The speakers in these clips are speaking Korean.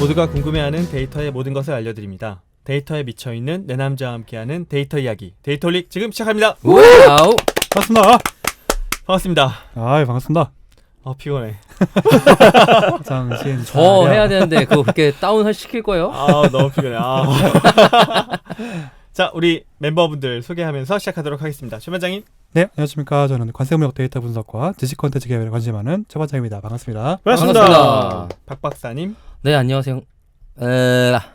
모두가 궁금해하는 데이터의 모든 것을 알려드립니다. 데이터에 미쳐있는 내 남자와 함께하는 데이터 이야기 데이터릭 지금 시작합니다. 와우. 반갑습니다. 반갑습니다. 아, 반갑습니다. 피곤해. 당신 저 해야 되는데 그거 그렇게 다운 시킬 거예요? 너무 피곤해. 자, 우리 멤버분들 소개하면서 시작하도록 하겠습니다. 최 반장님. 네, 안녕하십니까. 저는 관세음력 데이터 분석과 지식 콘텐츠 개발에 관심 많은 최 반장입니다. 반갑습니다. 반갑습니다. 박 박사님. 네, 안녕하세요.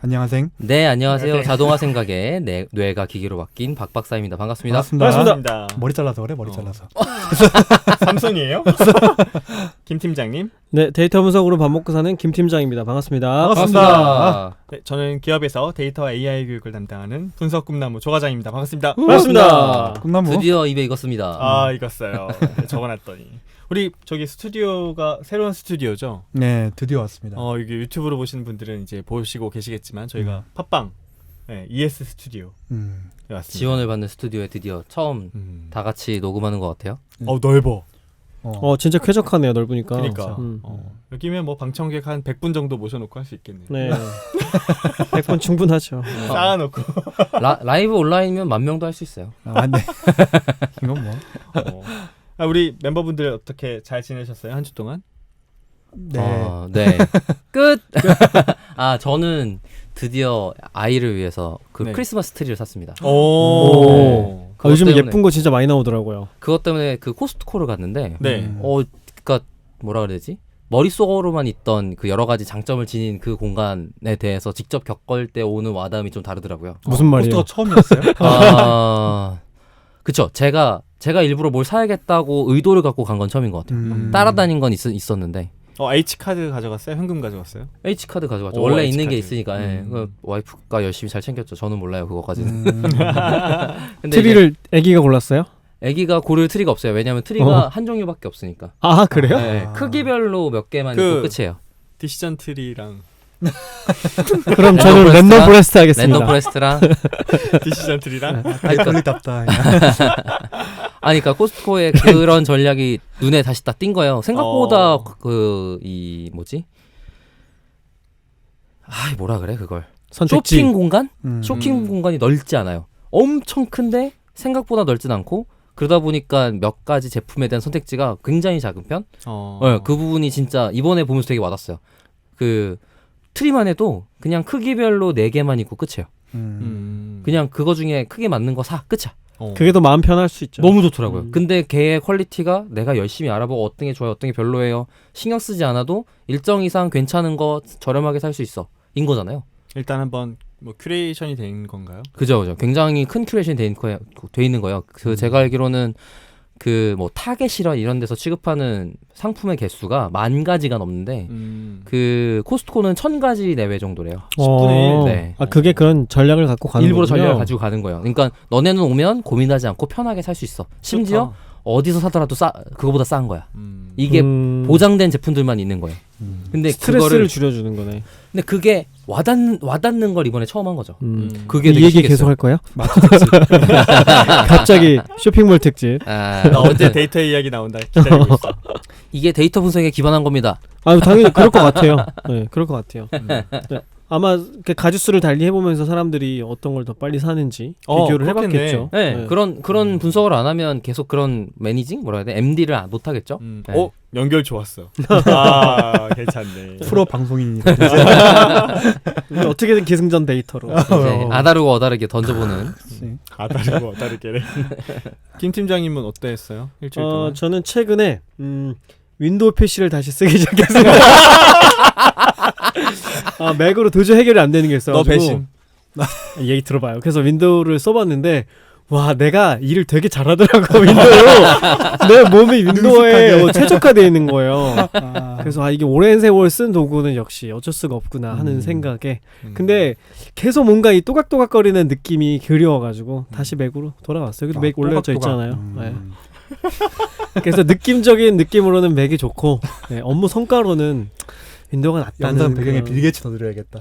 안녕하세요. 네, 안녕하세요. 네. 자동화 생각에 뇌가 기계로 바뀐 박 박사입니다. 반갑습니다. 반갑습니다. 머리 잘라서 그래, 머리 잘라서. 삼손이에요? 김 팀장님. 네, 데이터 분석으로 밥 먹고 사는 김 팀장입니다. 반갑습니다. 반갑습니다. 네, 저는 기업에서 데이터와 AI 교육을 담당하는 분석 꿈나무 조과장입니다. 반갑습니다. 반갑습니다. 꿈나무. 드디어 입에 익었습니다. 익었어요. 적어놨더니. 우리 저기 스튜디오가 새로운 스튜디오죠? 네, 드디어 왔습니다. 이게 유튜브로 보시는 분들은 이제 보시고 계시겠지만 저희가 팟빵 ES 스튜디오에 왔습니다. 지원을 받는 스튜디오에 드디어 처음 다 같이 녹음하는 것 같아요. 넓어. 진짜 쾌적하네요. 넓으니까. 그러니까 음. 여기면 뭐 방청객 한 100분 정도 모셔놓고 할 수 있겠네요. 네. 100분 충분하죠. 쌓아놓고. 라이브 온라인이면 10,000명도 할 수 있어요. 맞네. 이건 뭐. 우리 멤버분들 어떻게 잘 지내셨어요? 한 주 동안? 네. 네. 끝. 저는 드디어 아이를 위해서 그 네. 크리스마스 트리를 샀습니다. 오. 그것 요즘 때문에- 예쁜 거 진짜 많이 나오더라고요. 그것 때문에 그 코스트코를 갔는데 네. 그러니까 뭐라 그래야 되지? 머릿속으로만 있던 그 여러 가지 장점을 지닌 그 공간에 대해서 직접 겪을 때 오는 와닿음이 좀 다르더라고요. 무슨 말이에요? 포스터가 처음이었어요? 그쵸. 제가 일부러 뭘 사야겠다고 의도를 갖고 간 건 처음인 것 같아요. 따라다닌 건 있었는데 H카드 가져갔어요? 현금 가져갔어요? H카드 가져갔죠. 오, 원래 H카드. 있는 게 있으니까 그 와이프가 열심히 잘 챙겼죠. 저는 몰라요 그거까지는. 근데 트리를 아기가 골랐어요? 애기가 고를 트리가 없어요. 왜냐하면 트리가 한 종류밖에 없으니까. 아, 그래요? 네, 크기별로 몇 개만 있고 끝이에요. 디시전 트리랑 그럼 저는 브레스트랑- 랜덤 브레스트 하겠습니다. 랜덤 프레스트랑 디시전 트리랑 걸리답다. 그러니까 코스트코에 그런 전략이 눈에 다시 딱 띈 거예요. 생각보다 뭐라 그래 그걸. 선택지. 쇼핑 공간? 음. 쇼핑 공간이 넓지 않아요. 엄청 큰데 생각보다 넓진 않고 그러다 보니까 몇 가지 제품에 대한 선택지가 굉장히 작은 편? 그 부분이 진짜 이번에 보면서 되게 와닿았어요. 그 트리만 해도 그냥 크기별로 4개만 있고 끝이에요. 그냥 그거 중에 크게 맞는 거 사 끝이야. 그게 더 마음 편할 수 있죠. 너무 좋더라고요. 근데 걔의 퀄리티가 내가 열심히 알아보고 어떤 게 좋아요, 어떤 게 별로예요. 신경 쓰지 않아도 일정 이상 괜찮은 거 저렴하게 살 수 있어. 인 거잖아요. 일단 한번 뭐 큐레이션이 된 건가요? 그죠. 굉장히 큰 큐레이션이 돼 있는 거예요. 제가 알기로는 그 뭐 타겟이라 이런 데서 취급하는 상품의 개수가 10,000가지가 넘는데 그 코스트코는 1,000가지 내외 정도래요. 10분의 1. 네. 그게 그런 전략을 갖고 가는 일부러 거군요. 전략을 가지고 가는 거예요. 그러니까 너네는 오면 고민하지 않고 편하게 살 수 있어. 심지어 어디서 사더라도 그거보다 싼 거야. 이게 보장된 제품들만 있는 거예요. 근데 스트레스를 그거를 줄여주는 거네. 근데 그게 와닿는 걸 이번에 처음 한 거죠. 그게 이 되게 얘기 계속 신기했어요. 할 거야? 갑자기 쇼핑몰 특집. 나 언제 데이터 이야기 나온다 기다리고 있어. 이게 데이터 분석에 기반한 겁니다. 당연히 그럴 것 같아요. 네, 그럴 것 같아요. 네. 아마 가짓수를 달리 해보면서 사람들이 어떤 걸 더 빨리 사는지 비교를 그렇겠네. 해봤겠죠. 네, 그런 분석을 안 하면 계속 그런 매니징 뭐라 해야 돼? MD를 못 하겠죠. 네. 연결 좋았어. 괜찮네. 프로 방송인이다. 어떻게든 기승전 데이터로. 이제 아다르고 어다르게 던져보는. 다르고 다르게래. 김 팀장님은 어땠어요? 일주일 동안? 저는 최근에 윈도우 PC를 다시 쓰기 시작했어요. 맥으로 도저히 해결이 안 되는 게 있어가지고. 너 배신. 얘기 들어봐요. 그래서 윈도우를 써봤는데 와, 내가 일을 되게 잘하더라고. 윈도우로. 내 몸이 윈도우에 최적화되어 있는 거예요. 그래서 이게 오랜 세월 쓴 도구는 역시 어쩔 수가 없구나 하는 생각에. 근데 계속 뭔가 이 또각또각거리는 느낌이 그리워가지고 다시 맥으로 돌아왔어요. 그래도 맥 올려져 있잖아요. 네. 그래서 느낌적인 느낌으로는 맥이 좋고, 네, 업무 성과로는 윈도우가 낫다는 영상 배경에 그런- 빌 게이츠 넣어드려야겠다.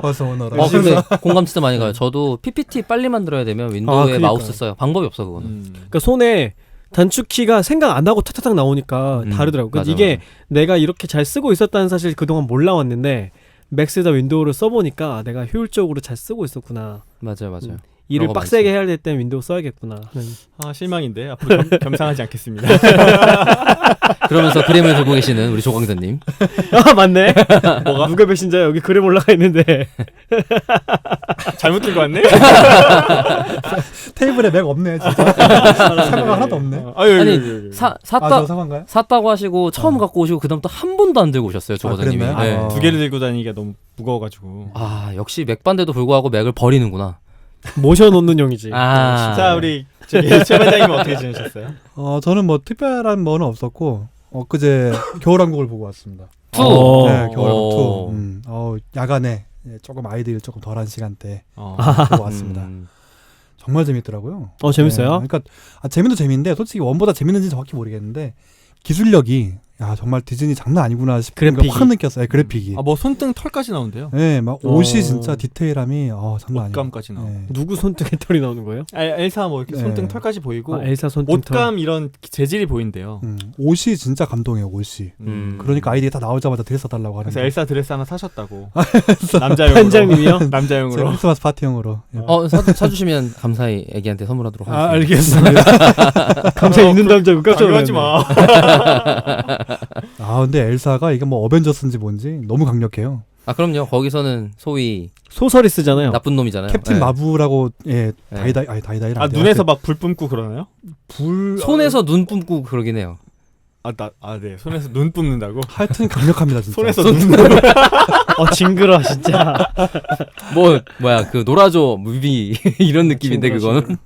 어서 오너라. 근데 공감 진짜 많이 가요. 저도 PPT 빨리 만들어야 되면 윈도우에 그러니까요. 마우스 써요. 방법이 없어 그거는. 그러니까 손에 단축키가 생각 안 하고 타타닥 나오니까 다르더라고. 그러니까 맞아, 이게 맞아. 내가 이렇게 잘 쓰고 있었다는 사실 그동안 몰라왔는데 맥스에다 윈도우를 써보니까 내가 효율적으로 잘 쓰고 있었구나. 맞아요. 일을 그런 거 빡세게 해야 될 땐 윈도우 써야겠구나. 아 실망인데 앞으로 겸상하지 않겠습니다. 그러면서 그림을 들고 계시는 우리 조광선님. 아 맞네. 뭐가? 누가 배신자야? 여기 그림 올라가 있는데. 잘못 들고 왔네. 테이블에 맥 없네 진짜. 사과가 하나도 없네. 아유, 아니, 아니 샀다 저 사과인가요? 샀다고 하시고 처음 갖고 오시고 그다음 또 한 번도 안 들고 오셨어요 조과장님이. 그랬나요? 두 개를 들고 다니기가 너무 무거워가지고. 아 역시 맥반데도 불구하고 맥을 버리는구나. 모셔놓는 용이지. 아. 자 우리 최 반장님은 어떻게 지내셨어요? 저는 뭐 특별한 거는 없었고 엊그제 겨울왕국을 보고 왔습니다. 투. 어. 네, 겨울왕국 오. 2. 야간에 조금 아이들이 조금 덜한 시간대 어. 보고 왔습니다. 정말 재밌더라고요. 재밌어요? 네, 그러니까 재미도 재미인데 솔직히 원보다 재밌는지 정확히 모르겠는데 기술력이 야 정말 디즈니 장난 아니구나 싶은 걸 그래픽이. 확 느꼈어요. 그래픽이. 뭐 손등 털까지 나온대요. 네, 막 옷이 어. 진짜 디테일함이 장난 아니에요. 옷감까지 나오고. 네. 누구 손등에 털이 나오는 거예요? 엘사 뭐 이렇게 네. 손등 털까지 보이고 엘사 손등 털. 옷감 이런 재질이 보인대요. 옷이 진짜 감동해요. 옷이. 그러니까 아이들이 다 나오자마자 드레스 달라고 하는. 그래서 거. 엘사 드레스 하나 사셨다고. 남자용으로. 반장님이요? 제가 남자용으로. 크리스마스 파티용으로. 사주시면 감사히 애기한테 선물하도록 하겠습니다. 알겠습니다. 감사 있는 남자고 깜짝 강요하지 놀랐네. 마. 근데 엘사가 이게 뭐 어벤져스인지 뭔지 너무 강력해요. 아 그럼요. 거기서는 소위 소설이 쓰잖아요. 나쁜 놈이잖아요. 캡틴 네. 마부라고 네. 다이다이랑 눈에서 막 불 뿜고 그러나요? 불 손에서 눈 뿜고 그러긴 해요. 네. 손에서 눈 뿜는다고? 하여튼 강력합니다 진짜. 손에서 눈 징그러 진짜. 뭐야 그 놀아줘 무비 이런 느낌인데 그거는.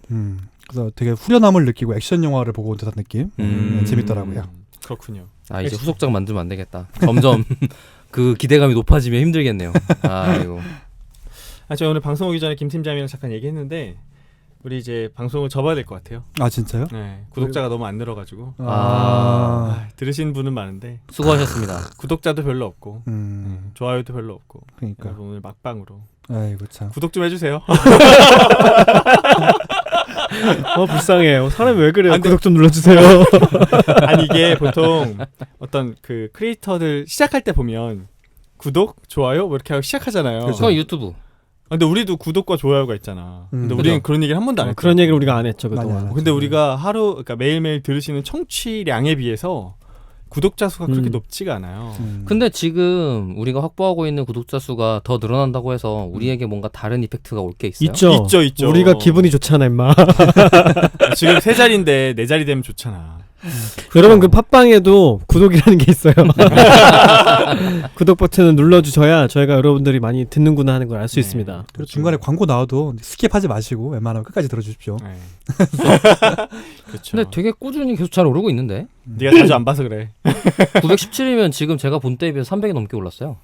그래서 되게 후련함을 느끼고 액션 영화를 보고 온 듯한 느낌. 재밌더라고요. 그렇군요. 아 이제 후속작 만들면 안 되겠다. 점점 그 기대감이 높아지면 힘들겠네요. 아이고. 저 오늘 방송 오기 전에 김 팀장이랑 잠깐 얘기했는데 우리 이제 방송을 접어야 될 것 같아요. 아 진짜요? 네, 구독자가 너무 안 늘어가지고 들으신 분은 많은데 수고하셨습니다. 구독자도 별로 없고 좋아요도 별로 없고. 그러니까. 그래서 오늘 막방으로 아이고 참. 구독 좀 해주세요. 불쌍해. 사람이 왜 그래요? 안 돼. 구독 좀 눌러주세요. 아니 이게 보통 어떤 그 크리에이터들 시작할 때 보면 구독, 좋아요 뭐 이렇게 하고 시작하잖아요. 그거 유튜브. 근데 우리도 구독과 좋아요가 있잖아. 근데 우리는 그죠. 그런 얘기를 한 번도 안 했죠. 그런 얘기를 우리가 안 했죠 많이 안 그동안. 했죠. 근데 우리가 그러니까 매일매일 들으시는 청취량에 비해서 구독자 수가 그렇게 높지가 않아요. 근데 지금 우리가 확보하고 있는 구독자 수가 더 늘어난다고 해서 우리에게 뭔가 다른 이펙트가 올 게 있어요? 있죠. 우리가 기분이 좋잖아 임마. 지금 세 자리인데 네 자리 되면 좋잖아. 여러분 그 팟빵에도 구독이라는 게 있어요. 구독 버튼을 눌러주셔야 저희가 여러분들이 많이 듣는구나 하는 걸 알 수 네. 있습니다. 그리고 중간에 광고 나와도 스킵하지 마시고 웬만하면 끝까지 들어주십시오. 네. 그렇죠. 근데 되게 꾸준히 계속 잘 오르고 있는데 네가 자주 안 봐서 그래. 917이면 지금 제가 본 때에 비해서 300이 넘게 올랐어요.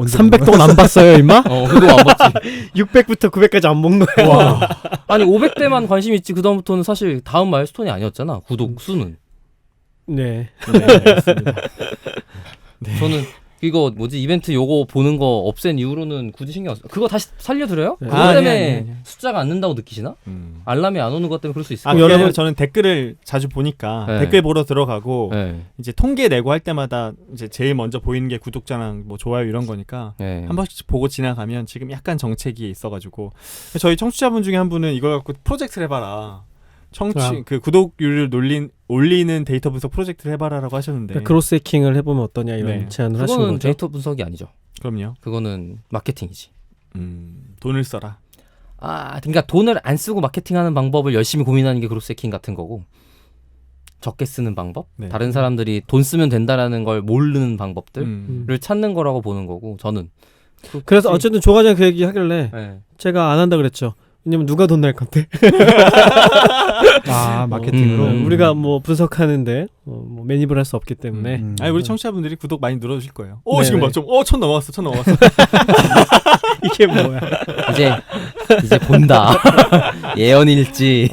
300 동안 안 봤어요 임마? 그거 안 봤지. 600부터 900까지 안 본 거야. 와. 아니 500대만 관심 있지 그다음부터는 사실 다음 마일스톤이 아니었잖아. 구독 수는. 네. 알겠습니다. 저는 이거 뭐지 이벤트 요거 보는 거 없앤 이후로는 굳이 신경 안 써. 그거 다시 살려드려요? 네. 그거 아니, 때문에 아니. 숫자가 안 는다고 느끼시나? 알람이 안 오는 것 때문에 그럴 수 있을 아, 거예요. 여러분 여러분- 저는 댓글을 자주 보니까 네. 댓글 보러 들어가고 네. 이제 통계 내고 할 때마다 이제 제일 먼저 보이는 게 구독자랑 뭐 좋아요 이런 거니까 네. 한 번씩 보고 지나가면 지금 약간 정책이 있어가지고 저희 청취자분 중에 한 분은 이걸 갖고 프로젝트를 해봐라. 좋아요. 그 구독률을 올리는 데이터 분석 프로젝트를 해봐라라고 하셨는데. 그러니까 크로스 해킹을 해보면 어떠냐 이런 네. 제안을 하신 그거는 거죠. 데이터 분석이 아니죠. 그럼요. 그거는 마케팅이지. 돈을 써라. 그러니까 돈을 안 쓰고 마케팅하는 방법을 열심히 고민하는 게 크로스 해킹 같은 거고. 적게 쓰는 방법, 네. 다른 사람들이 돈 쓰면 된다라는 걸 모르는 방법들을 음. 찾는 거라고 보는 거고 저는. 그래서 어쨌든 조 과장 그 얘기 하길래 네. 제가 안 한다 그랬죠. 왜냐면 누가 돈 낼 건데. 마케팅으로. 우리가 뭐 분석하는데 뭐 매입을 할 수 없기 때문에. 아니 우리 청취자분들이 구독 많이 눌러주실 거예요. 네네. 지금 막 좀 1000 넘어갔어. 1000 넘어갔어. 이게 뭐야? 이제 본다. 예언일지.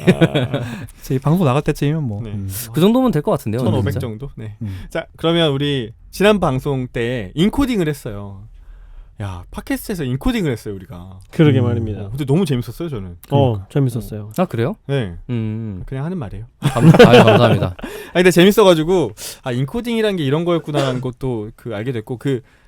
이 방송 나갈 때쯤이면 뭐. 네. 그 정도면 될 것 같은데요. 1500 진짜. 정도. 네. 음. 자, 그러면 우리 지난 방송 때 인코딩을 했어요. 야, 팟캐스트에서 인코딩을 했어요, 우리가. 그러게 말입니다. 근데 너무 재밌었어요, 저는. 재밌었어요. 아 그래요? 네. 음. 그냥 하는 말이에요. 감사합니다. 근데 재밌어가지고 인코딩이란 게 이런 거였구나라는 것도 알게 됐고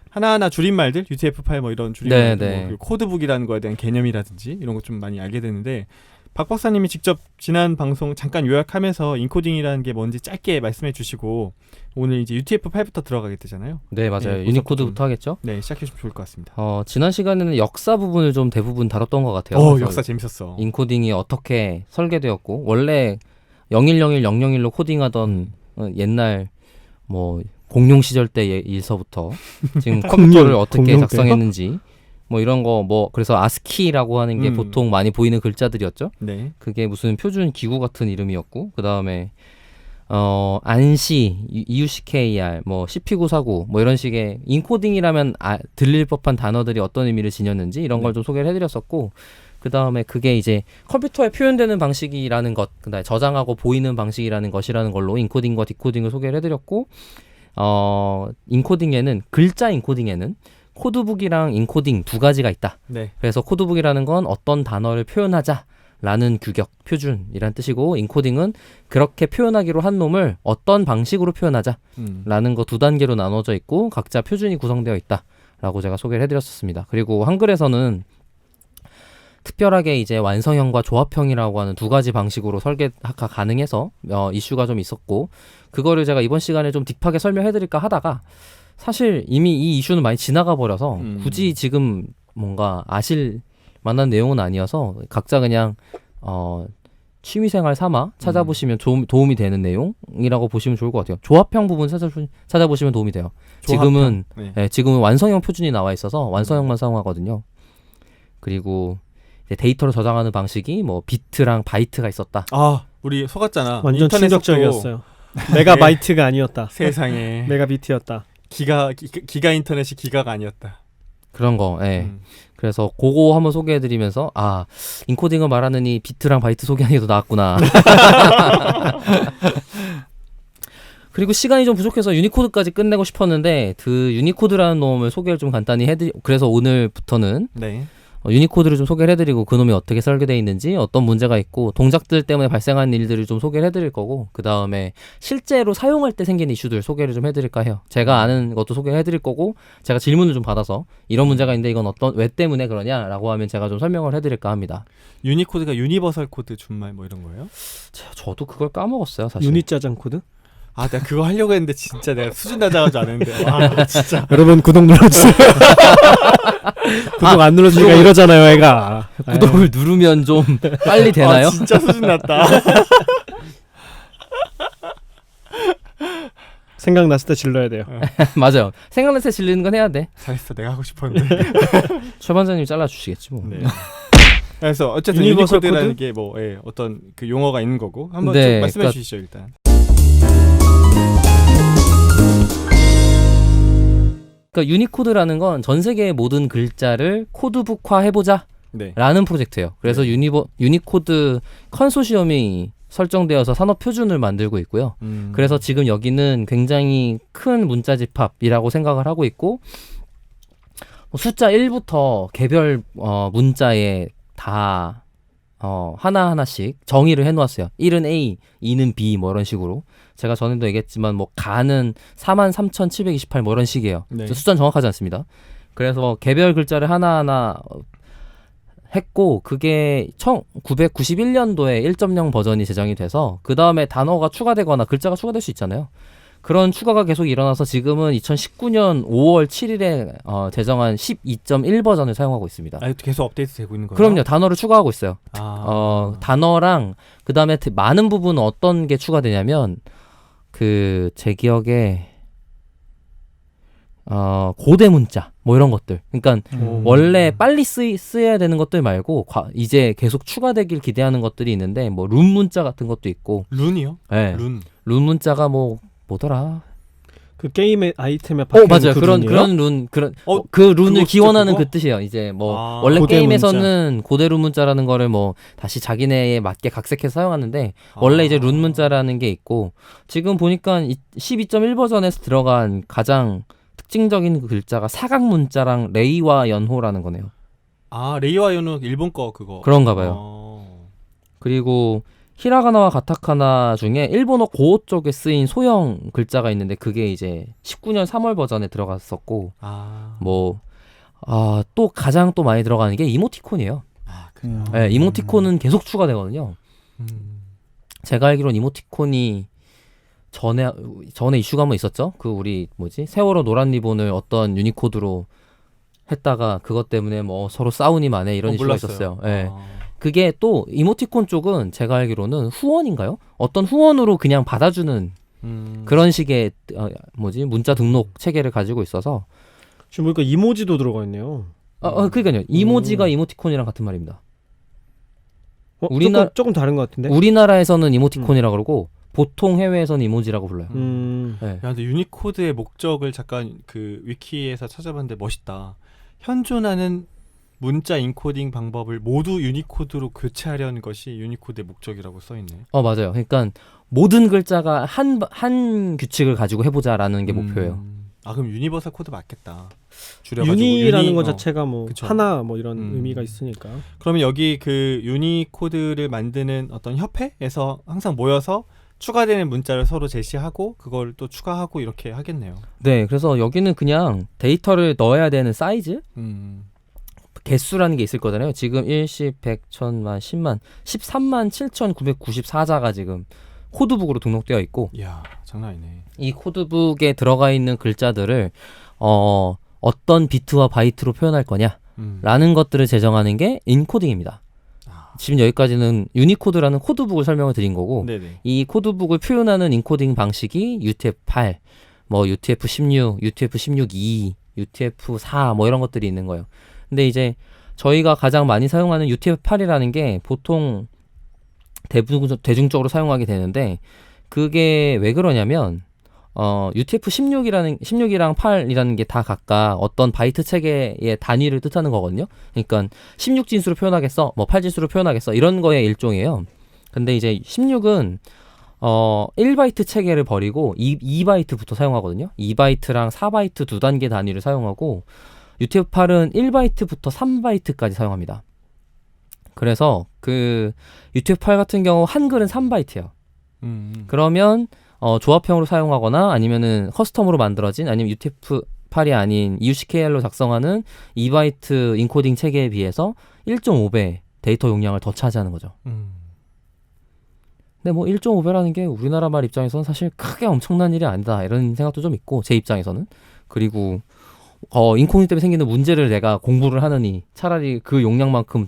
하나하나 줄임말들 UTF-8 뭐 이런 줄임말들 네, 네. 뭐 코드북이라는 거에 대한 개념이라든지 이런 거 좀 많이 알게 되는데 박 박사님이 직접 지난 방송 잠깐 요약하면서 인코딩이라는 게 뭔지 짧게 말씀해 주시고 오늘 이제 UTF-8부터 들어가게 되잖아요. 네 맞아요. 네, 유니코드부터 하겠죠? 네, 시작해 주시면 좋을 것 같습니다. 지난 시간에는 역사 부분을 좀 대부분 다뤘던 것 같아요. 그래서 역사 재밌었어. 인코딩이 어떻게 설계되었고 원래 0101 001로 코딩하던 옛날 뭐 공룡 시절 때 일서부터 지금 컴퓨터를 어떻게 공룡 작성했는지 뭐 이런 거 뭐 그래서 아스키라고 하는 게 보통 많이 보이는 글자들이었죠. 네. 그게 무슨 표준 기구 같은 이름이었고 그다음에 안시, EUCKR, 뭐 CP949 뭐 이런 식의 인코딩이라면 들릴 법한 단어들이 어떤 의미를 지녔는지 이런 걸 좀 소개를 해드렸었고 그다음에 그게 이제 컴퓨터에 표현되는 방식이라는 것, 그다음에 저장하고 보이는 방식이라는 것이라는 걸로 인코딩과 디코딩을 소개를 해드렸고 인코딩에는 글자 인코딩에는 코드북이랑 인코딩 두 가지가 있다. 네. 그래서 코드북이라는 건 어떤 단어를 표현하자라는 규격, 표준이란 뜻이고 인코딩은 그렇게 표현하기로 한 놈을 어떤 방식으로 표현하자라는 거 두 단계로 나눠져 있고 각자 표준이 구성되어 있다라고 제가 소개를 해드렸었습니다. 그리고 한글에서는 특별하게 이제 완성형과 조합형이라고 하는 두 가지 방식으로 설계가 가능해서 이슈가 좀 있었고 그거를 제가 이번 시간에 좀 딥하게 설명해드릴까 하다가 사실 이미 이 이슈는 많이 지나가 버려서 굳이 지금 뭔가 아실 만한 내용은 아니어서 각자 그냥 취미생활 삼아 찾아보시면 도움이 되는 내용이라고 보시면 좋을 것 같아요. 조합형 부분 찾아보시면 도움이 돼요. 지금은 지금은 완성형 표준이 나와 있어서 완성형만 사용하거든요. 그리고 이제 데이터를 저장하는 방식이 뭐 비트랑 바이트가 있었다. 우리 속았잖아. 완전 인터넷 충격적이었어요. 메가바이트가 아니었다. 세상에. 메가비트였다. 기가 인터넷이 기가가 아니었다. 그런 거. 예. 그래서 그거 한번 소개해드리면서 인코딩을 말하느니 비트랑 바이트 소개하는 게 더 나았구나. 그리고 시간이 좀 부족해서 유니코드까지 끝내고 싶었는데 그 유니코드라는 놈을 소개를 좀 간단히 그래서 오늘부터는 유니코드를 좀 소개를 해드리고 그놈이 어떻게 설계되어 있는지 어떤 문제가 있고 동작들 때문에 발생하는 일들을 좀 소개를 해드릴 거고 그 다음에 실제로 사용할 때 생기는 이슈들 소개를 좀 해드릴까 해요. 제가 아는 것도 소개를 해드릴 거고 제가 질문을 좀 받아서 이런 문제가 있는데 이건 왜 때문에 그러냐라고 하면 제가 좀 설명을 해드릴까 합니다. 유니코드가 유니버설 코드 준말 뭐 이런 거예요? 저도 그걸 까먹었어요 사실. 유니짜장 코드? 내가 그거 하려고 했는데 진짜 내가 수준 낮아가지고 안 했는데 진짜 여러분 구독 눌러주세요. 구독 안 눌러주니까 이러잖아요 애가. 구독을 누르면 좀 빨리 되나요? 진짜 수준 낮다. 생각났을 때 질러야 돼요. 맞아요. 생각났을 때 질리는 건 해야 돼. 잘했어. 내가 하고 싶었는데. 최 반장님이 잘라주시겠지 뭐. 네. 그래서 어쨌든 유니버설 유니코드라는 코드? 게 뭐 어떤 그 용어가 있는 거고 한번 네, 좀 말씀해 그러니까 주시죠 일단. 그러니까 유니코드라는 건 전 세계의 모든 글자를 코드북화 해보자 라는 프로젝트예요. 그래서 유니코드 컨소시엄이 설정되어서 산업 표준을 만들고 있고요. 그래서 지금 여기는 굉장히 큰 문자 집합이라고 생각을 하고 있고 숫자 1부터 개별 문자에 다 하나하나씩 정의를 해놓았어요. 1은 A, 2는 B 뭐 이런 식으로. 제가 전에도 얘기했지만 뭐 가는 43,728 뭐 이런 식이에요. 숫자는 정확하지 않습니다. 그래서 개별 글자를 하나하나 했고 그게 1991년도에 1.0 버전이 제정이 돼서 그 다음에 단어가 추가되거나 글자가 추가될 수 있잖아요. 그런 추가가 계속 일어나서 지금은 2019년 5월 7일에 제정한 12.1 버전을 사용하고 있습니다. 계속 업데이트 되고 있는 거예요? 그럼요. 단어를 추가하고 있어요. 단어랑 그 다음에 많은 부분은 어떤 게 추가되냐면 제 기억에 고대 문자 뭐 이런 것들. 그러니까 원래 빨리 쓰여야 되는 것들 말고 이제 계속 추가되길 기대하는 것들이 있는데 뭐 룬 문자 같은 것도 있고. 룬이요? 네. 룬 문자가 뭐더라? 그 게임의 아이템에 박혀 맞아요. 그 그런 룬이에요? 그런 룬 그런 그거 그 룬을 진짜 기원하는 그거? 그 뜻이에요. 이제 뭐 아. 원래 고대 게임에서는 고대 룬 문자라는 거를 뭐 다시 자기네에 맞게 각색해서 사용하는데 원래 이제 룬 문자라는 게 있고 지금 보니까 12.1 버전에서 들어간 가장 특징적인 그 글자가 사각 문자랑 레이와 연호라는 거네요. 아 레이와 연호 일본 거 그거. 그런가 봐요. 그리고 히라가나와 가타카나 중에 일본어 고어 쪽에 쓰인 소형 글자가 있는데 그게 이제 19년 3월 버전에 들어갔었고 뭐 또 가장 또 많이 들어가는 게 이모티콘이에요. 그래요? 네, 이모티콘은 계속 추가되거든요. 제가 알기로는 이모티콘이 전에 이슈가 한번 있었죠. 그 우리 세월호 노란 리본을 어떤 유니코드로 했다가 그것 때문에 뭐 서로 싸우니 마네 이런 이슈가 몰랐어요. 있었어요. 네. 그게 또 이모티콘 쪽은 제가 알기로는 후원인가요? 어떤 후원으로 그냥 받아주는 그런 식의 문자 등록 체계를 가지고 있어서 지금 보니까 이모지도 들어가 있네요. 그러니까요. 이모지가 이모티콘이랑 같은 말입니다. 조금 다른 것 같은데. 우리나라에서는 이모티콘이라고 그러고 보통 해외에서는 이모지라고 불러요. 야, 근데 유니코드의 목적을 잠깐 그 위키에서 찾아봤는데 멋있다. 현존하는 문자 인코딩 방법을 모두 유니코드로 교체하려는 것이 유니코드의 목적이라고 써있네. 맞아요. 그러니까 모든 글자가 한 규칙을 가지고 해보자라는 게 목표예요. 그럼 유니버설 코드 맞겠다. 줄여가지고 유니라는 것 자체가 뭐 그쵸. 하나 뭐 이런 의미가 있으니까. 그러면 여기 그 유니코드를 만드는 어떤 협회에서 항상 모여서 추가되는 문자를 서로 제시하고 그걸 또 추가하고 이렇게 하겠네요. 네, 그래서 여기는 그냥 데이터를 넣어야 되는 사이즈? 개수라는 게 있을 거잖아요. 지금 1, 10, 100, 1000만, 10만, 13만 7,994자가 지금 코드북으로 등록되어 있고 이야, 장난 아니네. 이 코드북에 들어가 있는 글자들을 어떤 비트와 바이트로 표현할 거냐라는 것들을 제정하는 게 인코딩입니다. 지금 여기까지는 유니코드라는 코드북을 설명을 드린 거고 네네. 이 코드북을 표현하는 인코딩 방식이 UTF-8, 뭐 UTF-16, UTF-16E, UTF-4 뭐 이런 것들이 있는 거예요. 근데 이제 저희가 가장 많이 사용하는 UTF-8이라는 게 보통 대중적으로 사용하게 되는데 그게 왜 그러냐면 UTF-16이랑 8이라는 게 다 각각 어떤 바이트 체계의 단위를 뜻하는 거거든요. 그러니까 16진수로 표현하겠어, 뭐 8진수로 표현하겠어 이런 거의 일종이에요. 근데 이제 16은 1바이트 체계를 버리고 2바이트부터 사용하거든요. 2바이트랑 4바이트 두 단계 단위를 사용하고 UTF-8은 1바이트부터 3바이트까지 사용합니다. 그래서 그 UTF-8 같은 경우 한글은 3바이트예요. 그러면 조합형으로 사용하거나 아니면은 커스텀으로 만들어진 아니면 UTF-8이 아닌 EUCKL로 작성하는 2바이트 인코딩 체계에 비해서 1.5배 데이터 용량을 더 차지하는 거죠. 근데 뭐 1.5배라는 게 우리나라 말 입장에서는 사실 크게 엄청난 일이 아니다 이런 생각도 좀 있고 제 입장에서는 그리고 인코딩 때문에 생기는 문제를 내가 공부를 하느니 차라리 그 용량만큼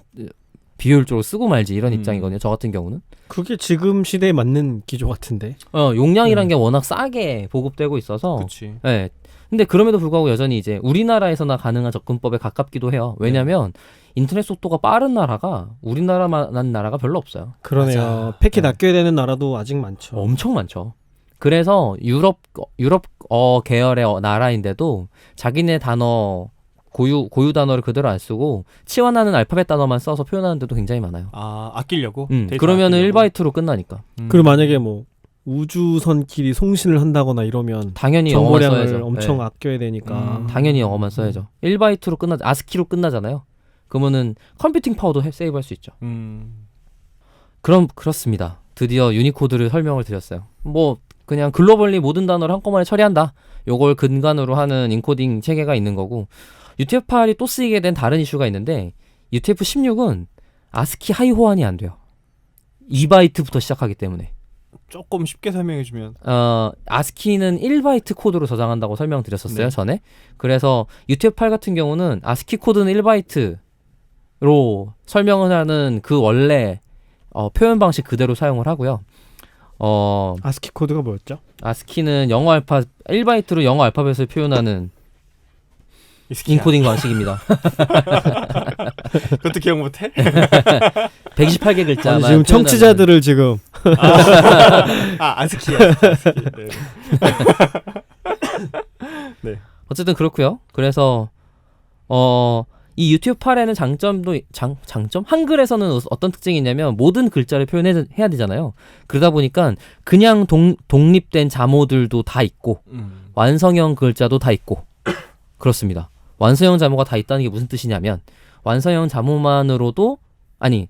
비효율적으로 쓰고 말지 이런 입장이거든요. 저 같은 경우는. 그게 지금 시대에 맞는 기조 같은데. 용량이란 게 워낙 싸게 보급되고 있어서. 그렇지. 네. 근데 그럼에도 불구하고 여전히 이제 우리나라에서나 가능한 접근법에 가깝기도 해요. 왜냐면 인터넷 속도가 빠른 나라가 우리나라만한 나라가 별로 없어요. 그러네요. 맞아. 패킷 아껴야 되는 나라도 아직 많죠. 엄청 많죠. 그래서 유럽어 계열의 나라인데도 자기네 단어 고유 단어를 그대로 안 쓰고 치환하는 알파벳 단어만 써서 표현하는 데도 굉장히 많아요. 아끼려고? 그러면은 아끼려고? 1바이트로 끝나니까. 그리고 만약에 뭐 우주선끼리 송신을 한다거나 이러면 당연히 영어만 정보량을 써야죠. 엄청 네. 아껴야 되니까. 당연히 영어만 써야죠. 1바이트로 아스키로 끝나잖아요. 그러면은 컴퓨팅 파워도 세이브할 수 있죠. 그렇습니다. 드디어 유니코드를 설명을 드렸어요. 뭐 그냥 글로벌리 모든 단어를 한꺼번에 처리한다. 요걸 근간으로 하는 인코딩 체계가 있는 거고 UTF-8이 또 쓰이게 된 다른 이슈가 있는데 UTF-16은 아스키 하이 호환이 안 돼요. 2바이트부터 시작하기 때문에. 조금 쉽게 설명해주면 아스키는 1바이트 코드로 저장한다고 설명드렸었어요. 네. 전에. 그래서 UTF-8 같은 경우는 아스키 코드는 1바이트로 설명을 하는 그 원래 표현 방식 그대로 사용을 하고요. 아스키 코드가 뭐였죠? 아스키는 영어 알파 1바이트로 영어 알파벳을 표현하는 인코딩 방식입니다. 그것도 기억 못해? 128개 글자만 지금 청취자들을 지금 아스키야. 네. 어쨌든 그렇고요. 그래서 이 유튜브 8에는 장점? 한글에서는 어떤 특징이 있냐면 모든 글자를 표현해야 되잖아요. 그러다 보니까 그냥 독립된 자모들도 다 있고 완성형 글자도 다 있고 그렇습니다. 완성형 자모가 다 있다는 게 무슨 뜻이냐면 완성형 자모만으로도 아니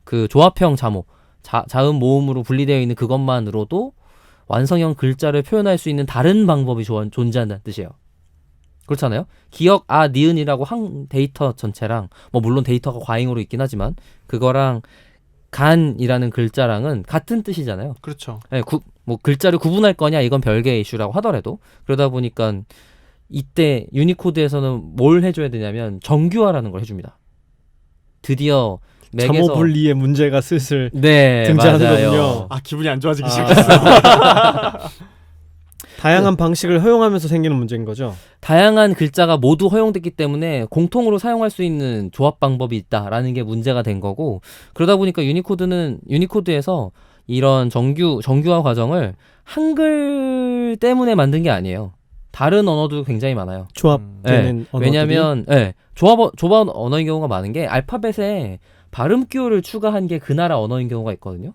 그 조합형 자모 자음 모음으로 분리되어 있는 그것만으로도 완성형 글자를 표현할 수 있는 다른 방법이 존재한다는 뜻이에요. 그렇잖아요. 기역 니은이라고 한 데이터 전체랑 뭐 물론 데이터가 과잉으로 있긴 하지만 그거랑 간이라는 글자랑은 같은 뜻이잖아요. 그렇죠. 네, 뭐 글자를 구분할 거냐 이건 별개의 이슈라고 하더라도 그러다 보니까 이때 유니코드에서는 뭘 해줘야 되냐면 정규화라는 걸 해줍니다. 드디어 맥에서 자모 분리의 문제가 슬슬 네, 등장하는군요. 아 기분이 안 좋아지기 시작했어. 다양한 방식을 허용하면서 생기는 문제인 거죠. 다양한 글자가 모두 허용됐기 때문에 공통으로 사용할 수 있는 조합 방법이 있다라는 게 문제가 된 거고 그러다 보니까 유니코드에서 이런 정규화 과정을 한글 때문에 만든 게 아니에요. 다른 언어도 굉장히 많아요. 조합되는 언어들이. 왜냐하면 조합 언어인 경우가 많은 게 알파벳에 발음 기호를 추가한 게 그 나라 언어인 경우가 있거든요.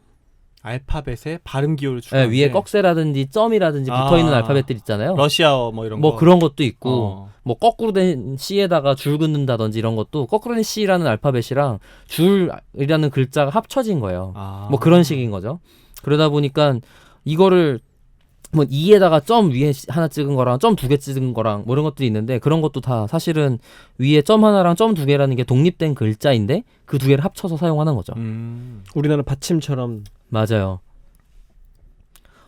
알파벳에 발음 기호를 추가. 위에 꺽쇠라든지 점이라든지 붙어있는 알파벳들 있잖아요. 러시아어 뭐 이런 뭐 거. 그런 것도 있고 뭐 거꾸로 된 C에다가 줄 긋는다든지 이런 것도 거꾸로 된 C라는 알파벳이랑 줄이라는 글자가 합쳐진 거예요. 뭐 그런 식인 거죠. 그러다 보니까 이거를 뭐 E에다가 점 위에 하나 찍은 거랑 점 2개 찍은 거랑 뭐 이런 것들이 있는데 그런 것도 다 사실은 위에 점 하나랑 점 2개라는 게 독립된 글자인데 그 2개를 합쳐서 사용하는 거죠. 우리나라 받침처럼. 맞아요.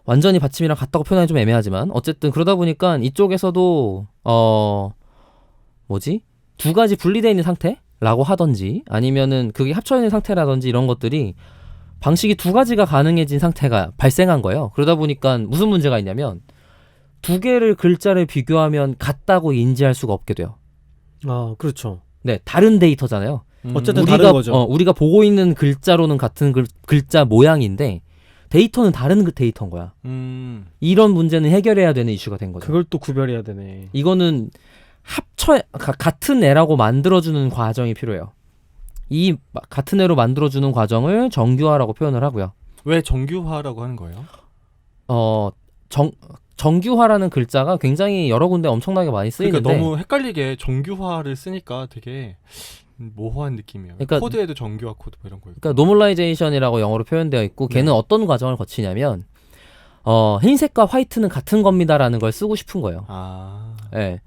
완전히 받침이랑 같다고 표현하기 좀 애매하지만 어쨌든 그러다 보니까 이쪽에서도 두 가지 분리되어 있는 상태라고 하던지 아니면은 그게 합쳐 있는 상태라든지 이런 것들이 방식이 두 가지가 가능해진 상태가 발생한 거예요. 그러다 보니까 무슨 문제가 있냐면 두 개를 글자를 비교하면 같다고 인지할 수가 없게 돼요. 아, 그렇죠. 네, 다른 데이터잖아요. 어쨌든 다른 거죠. 우리가 보고 있는 글자로는 같은 글자 모양인데 데이터는 다른 데이터인 거야. 이런 문제는 해결해야 되는 이슈가 된 거죠. 그걸 또 구별해야 되네. 이거는 같은 애라고 만들어주는 과정이 필요해요. 이 같은 애로 만들어주는 과정을 정규화라고 표현을 하고요. 왜 정규화라고 하는 거예요? 정규화라는 글자가 굉장히 여러 군데 엄청나게 많이 쓰이는데 그러니까 너무 헷갈리게 정규화를 쓰니까 되게 모호한 느낌이에요. 그러니까, 코드에도 정규화 코드 뭐 이런 거 있고. 그러니까 노멀라이제이션이라고 영어로 표현되어 있고 걔는 어떤 과정을 거치냐면 흰색과 화이트는 같은 겁니다라는 걸 쓰고 싶은 거예요. 네.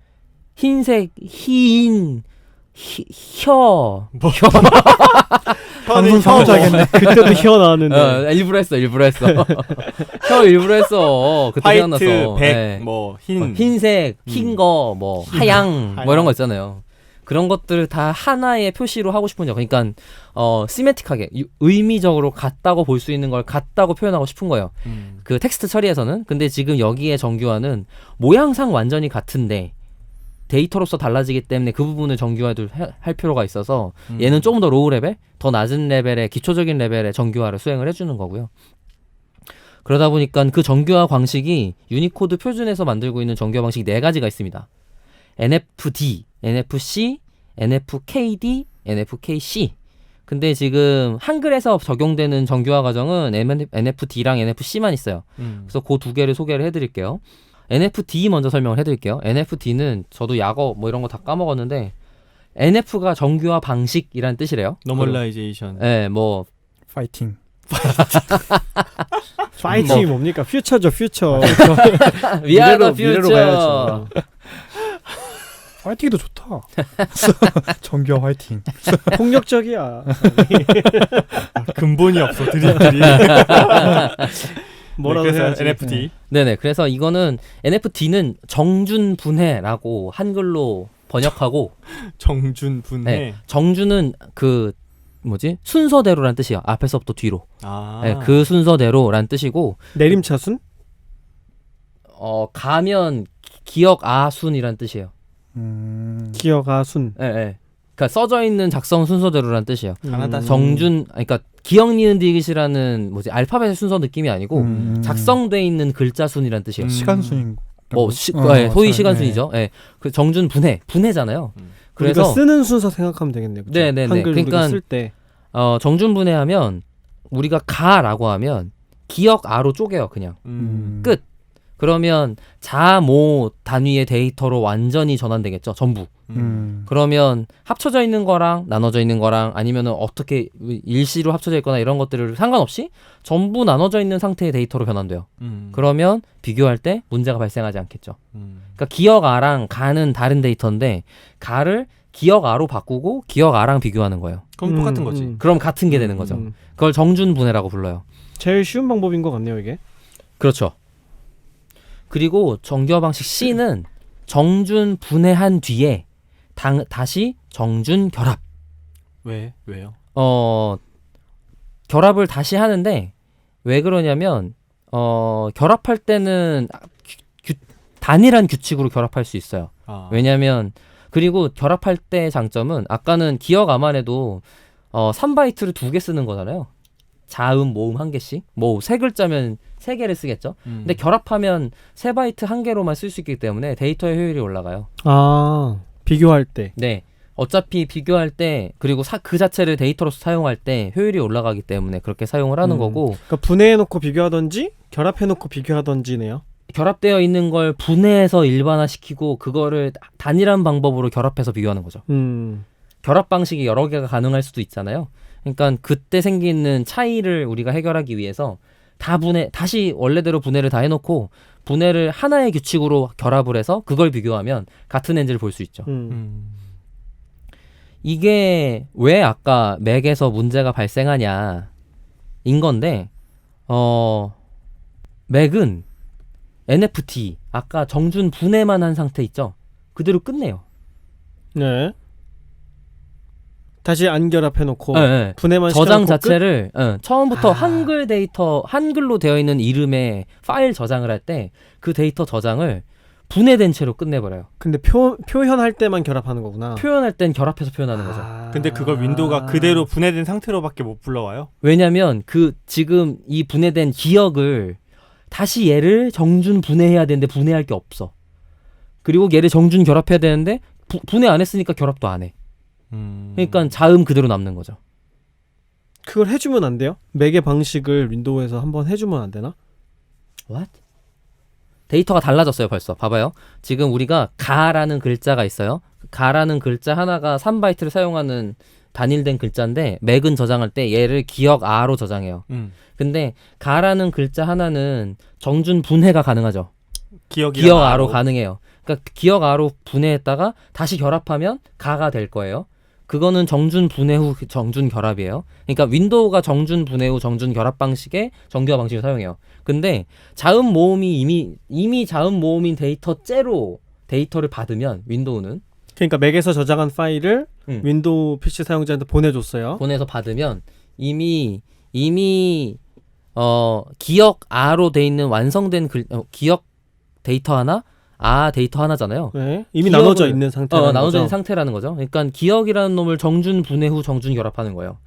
흰색 방송 사무자겠네. 그때도 혀 나왔는데. 일부러 했어. 혀 일부러 했어. 그때 화이트, 생각났어. 백, 뭐 흰색, 흰 거, 뭐 하양, 뭐 이런 거 있잖아요. 그런 것들 다 하나의 표시로 하고 싶은 거죠. 그러니까 시메틱하게 의미적으로 같다고 볼 수 있는 걸 같다고 표현하고 싶은 거예요. 그 텍스트 처리에서는. 근데 지금 여기에 정규화는 모양상 완전히 같은데 데이터로서 달라지기 때문에 그 부분을 정규화를 할 필요가 있어서 얘는 조금 더 로우 레벨, 더 낮은 레벨의 기초적인 레벨의 정규화를 수행을 해주는 거고요. 그러다 보니까 그 정규화 방식이 유니코드 표준에서 만들고 있는 정규화 방식이 4가지가 있습니다. NFD, NFC, NFKD, NFKC. 근데 지금 한글에서 적용되는 정규화 과정은 NFD랑 NFC만 있어요. 그래서 그 2개를 소개를 해드릴게요. NFT 먼저 설명을 해드릴게요. NFD는 저도 약어 뭐 이런 거 다 까먹었는데 NF가 정규화 방식이라는 뜻이래요. 노멀라이제이션. 네, 뭐 파이팅. 파이팅이 뭡니까? 퓨처죠, 퓨처. 미래로 미래로 가야죠. 화이팅도 좋다. 정규화 화이팅. 폭력적이야. 근본이 없어 드립들이. 뭐라고 해야지. NFT. 네네. 그래서 이거는 NFD는 정준분해라고 한글로 번역하고 정준분해. 네, 정준은 그 순서대로란 뜻이에요. 앞에서부터 뒤로. 네, 그 순서대로란 뜻이고 내림차순? 가면 기억 아순이란 뜻이에요. 기억 아순. 네, 네. 그러니까 써져 있는 작성 순서대로란 뜻이에요. 가나다 그러니까 기억 니은 디귿이라는 알파벳의 순서 느낌이 아니고 작성돼 있는 글자 순이란 뜻이에요. 시간 순인. 소위 시간 순위죠. 예. 그 정준 분해잖아요. 그래서 그래서 쓰는 순서 생각하면 되겠네요. 그쵸? 네네네. 한글 우리가 그러니까 쓸 때. 정준 분해하면 우리가 가라고 하면 기역 아로 쪼개요 그냥. 끝. 그러면 자모 단위의 데이터로 완전히 전환되겠죠. 전부. 그러면 합쳐져 있는 거랑 나눠져 있는 거랑 아니면은 어떻게 일시로 합쳐져 있거나 이런 것들을 상관없이 전부 나눠져 있는 상태의 데이터로 변환돼요. 그러면 비교할 때 문제가 발생하지 않겠죠. 그러니까 기역 아랑 가는 다른 데이터인데 가를 기역 아로 바꾸고 기역 아랑 비교하는 거예요. 그럼 똑같은 거지. 그럼 같은 게 되는 거죠. 그걸 정준 분해라고 불러요. 제일 쉬운 방법인 것 같네요, 이게. 그렇죠. 그리고 정규화 방식 C는 정준 분해한 뒤에 다시 정준 결합. 왜요? 결합을 다시 하는데 왜 그러냐면 결합할 때는 단일한 규칙으로 결합할 수 있어요. 왜냐면 그리고 결합할 때 장점은 아까는 기억 암만해도 3바이트를 2개 쓰는 거잖아요. 자음, 모음 1개씩. 뭐 3글자면 3개를 쓰겠죠. 근데 결합하면 3바이트 1개로만 쓸 수 있기 때문에 데이터의 효율이 올라가요. 아, 비교할 때. 네. 어차피 비교할 때 그리고 그 자체를 데이터로서 사용할 때 효율이 올라가기 때문에 그렇게 사용을 하는 거고. 그러니까 분해해놓고 비교하던지 결합해놓고 비교하던지네요. 결합되어 있는 걸 분해해서 일반화시키고 그거를 단일한 방법으로 결합해서 비교하는 거죠. 결합 방식이 여러 개가 가능할 수도 있잖아요. 그러니까 그때 생기는 차이를 우리가 해결하기 위해서 다시 원래대로 분해를 다 해놓고 분해를 하나의 규칙으로 결합을 해서 그걸 비교하면 같은 엔지를 볼 수 있죠. 이게 왜 아까 맥에서 문제가 발생하냐 인 건데 맥은 NFT 아까 정준 분해만 한 상태 있죠. 그대로 끝내요. 네. 다시 안 결합해놓고 네. 분해만 저장 시켜놓고 자체를 처음부터 한글 데이터 한글로 되어 있는 이름의 파일 저장을 할 때 그 데이터 저장을 분해된 채로 끝내버려요. 근데 표현할 때만 결합하는 거구나. 표현할 땐 결합해서 표현하는 거죠. 근데 그걸 윈도우가 그대로 분해된 상태로밖에 못 불러와요? 왜냐면 지금 이 분해된 기억을 다시 얘를 정준 분해해야 되는데 분해할 게 없어. 그리고 얘를 정준 결합해야 되는데 분해 안 했으니까 결합도 안 해. 그러니까 자음 그대로 남는 거죠. 그걸 해주면 안 돼요? 맥의 방식을 윈도우에서 한번 해주면 안 되나? What? 데이터가 달라졌어요 벌써. 봐봐요. 지금 우리가 가라는 글자가 있어요. 가라는 글자 하나가 3바이트를 사용하는 단일된 글자인데 맥은 저장할 때 얘를 기억 아로 저장해요. 근데 가라는 글자 하나는 정준 분해가 가능하죠. 기억 아로 가능해요. 그러니까 기억 아로 분해했다가 다시 결합하면 가가 될 거예요. 그거는 정준 분해 후 정준 결합이에요. 그러니까 윈도우가 정준 분해 후 정준 결합 방식의 정규화 방식을 사용해요. 근데 자음 모음이 이미 자음 모음인 데이터째로 데이터를 받으면 윈도우는 그러니까 맥에서 저장한 파일을 윈도우 PC 사용자한테 보내줬어요. 보내서 받으면 이미 기억 R로 돼 있는 완성된 기억 데이터 하나, 데이터 하나잖아요. 네, 이미 나눠져 있는 상태라는 나눠져 거죠. 있는 상태라는 거죠. 그러니까 기억이라는 놈을 정준 분해 후 정준 결합하는 거예요.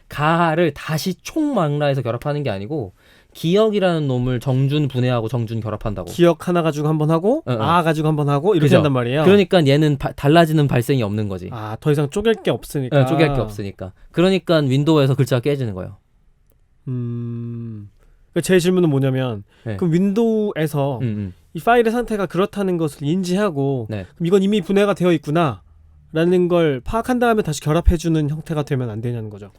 가를 다시 총망라해서 결합하는 게 아니고 기억이라는 놈을 정준 분해하고 정준 결합한다고. 기억 하나 가지고 한번 하고 가지고 한번 하고 이렇게 그죠? 한단 말이에요. 그러니까 얘는 달라지는 발생이 없는 거지. 더 이상 쪼갤 게 없으니까. 쪼갤 게 없으니까. 그러니까 윈도우에서 글자가 깨지는 거예요. 그러니까 제 질문은 뭐냐면 네. 그럼 윈도우에서 이 파일의 상태가 그렇다는 것을 인지하고 네. 그럼 이건 이미 분해가 되어 있구나 라는 걸 파악한 다음에 다시 결합해주는 형태가 되면 안 되냐는 거죠.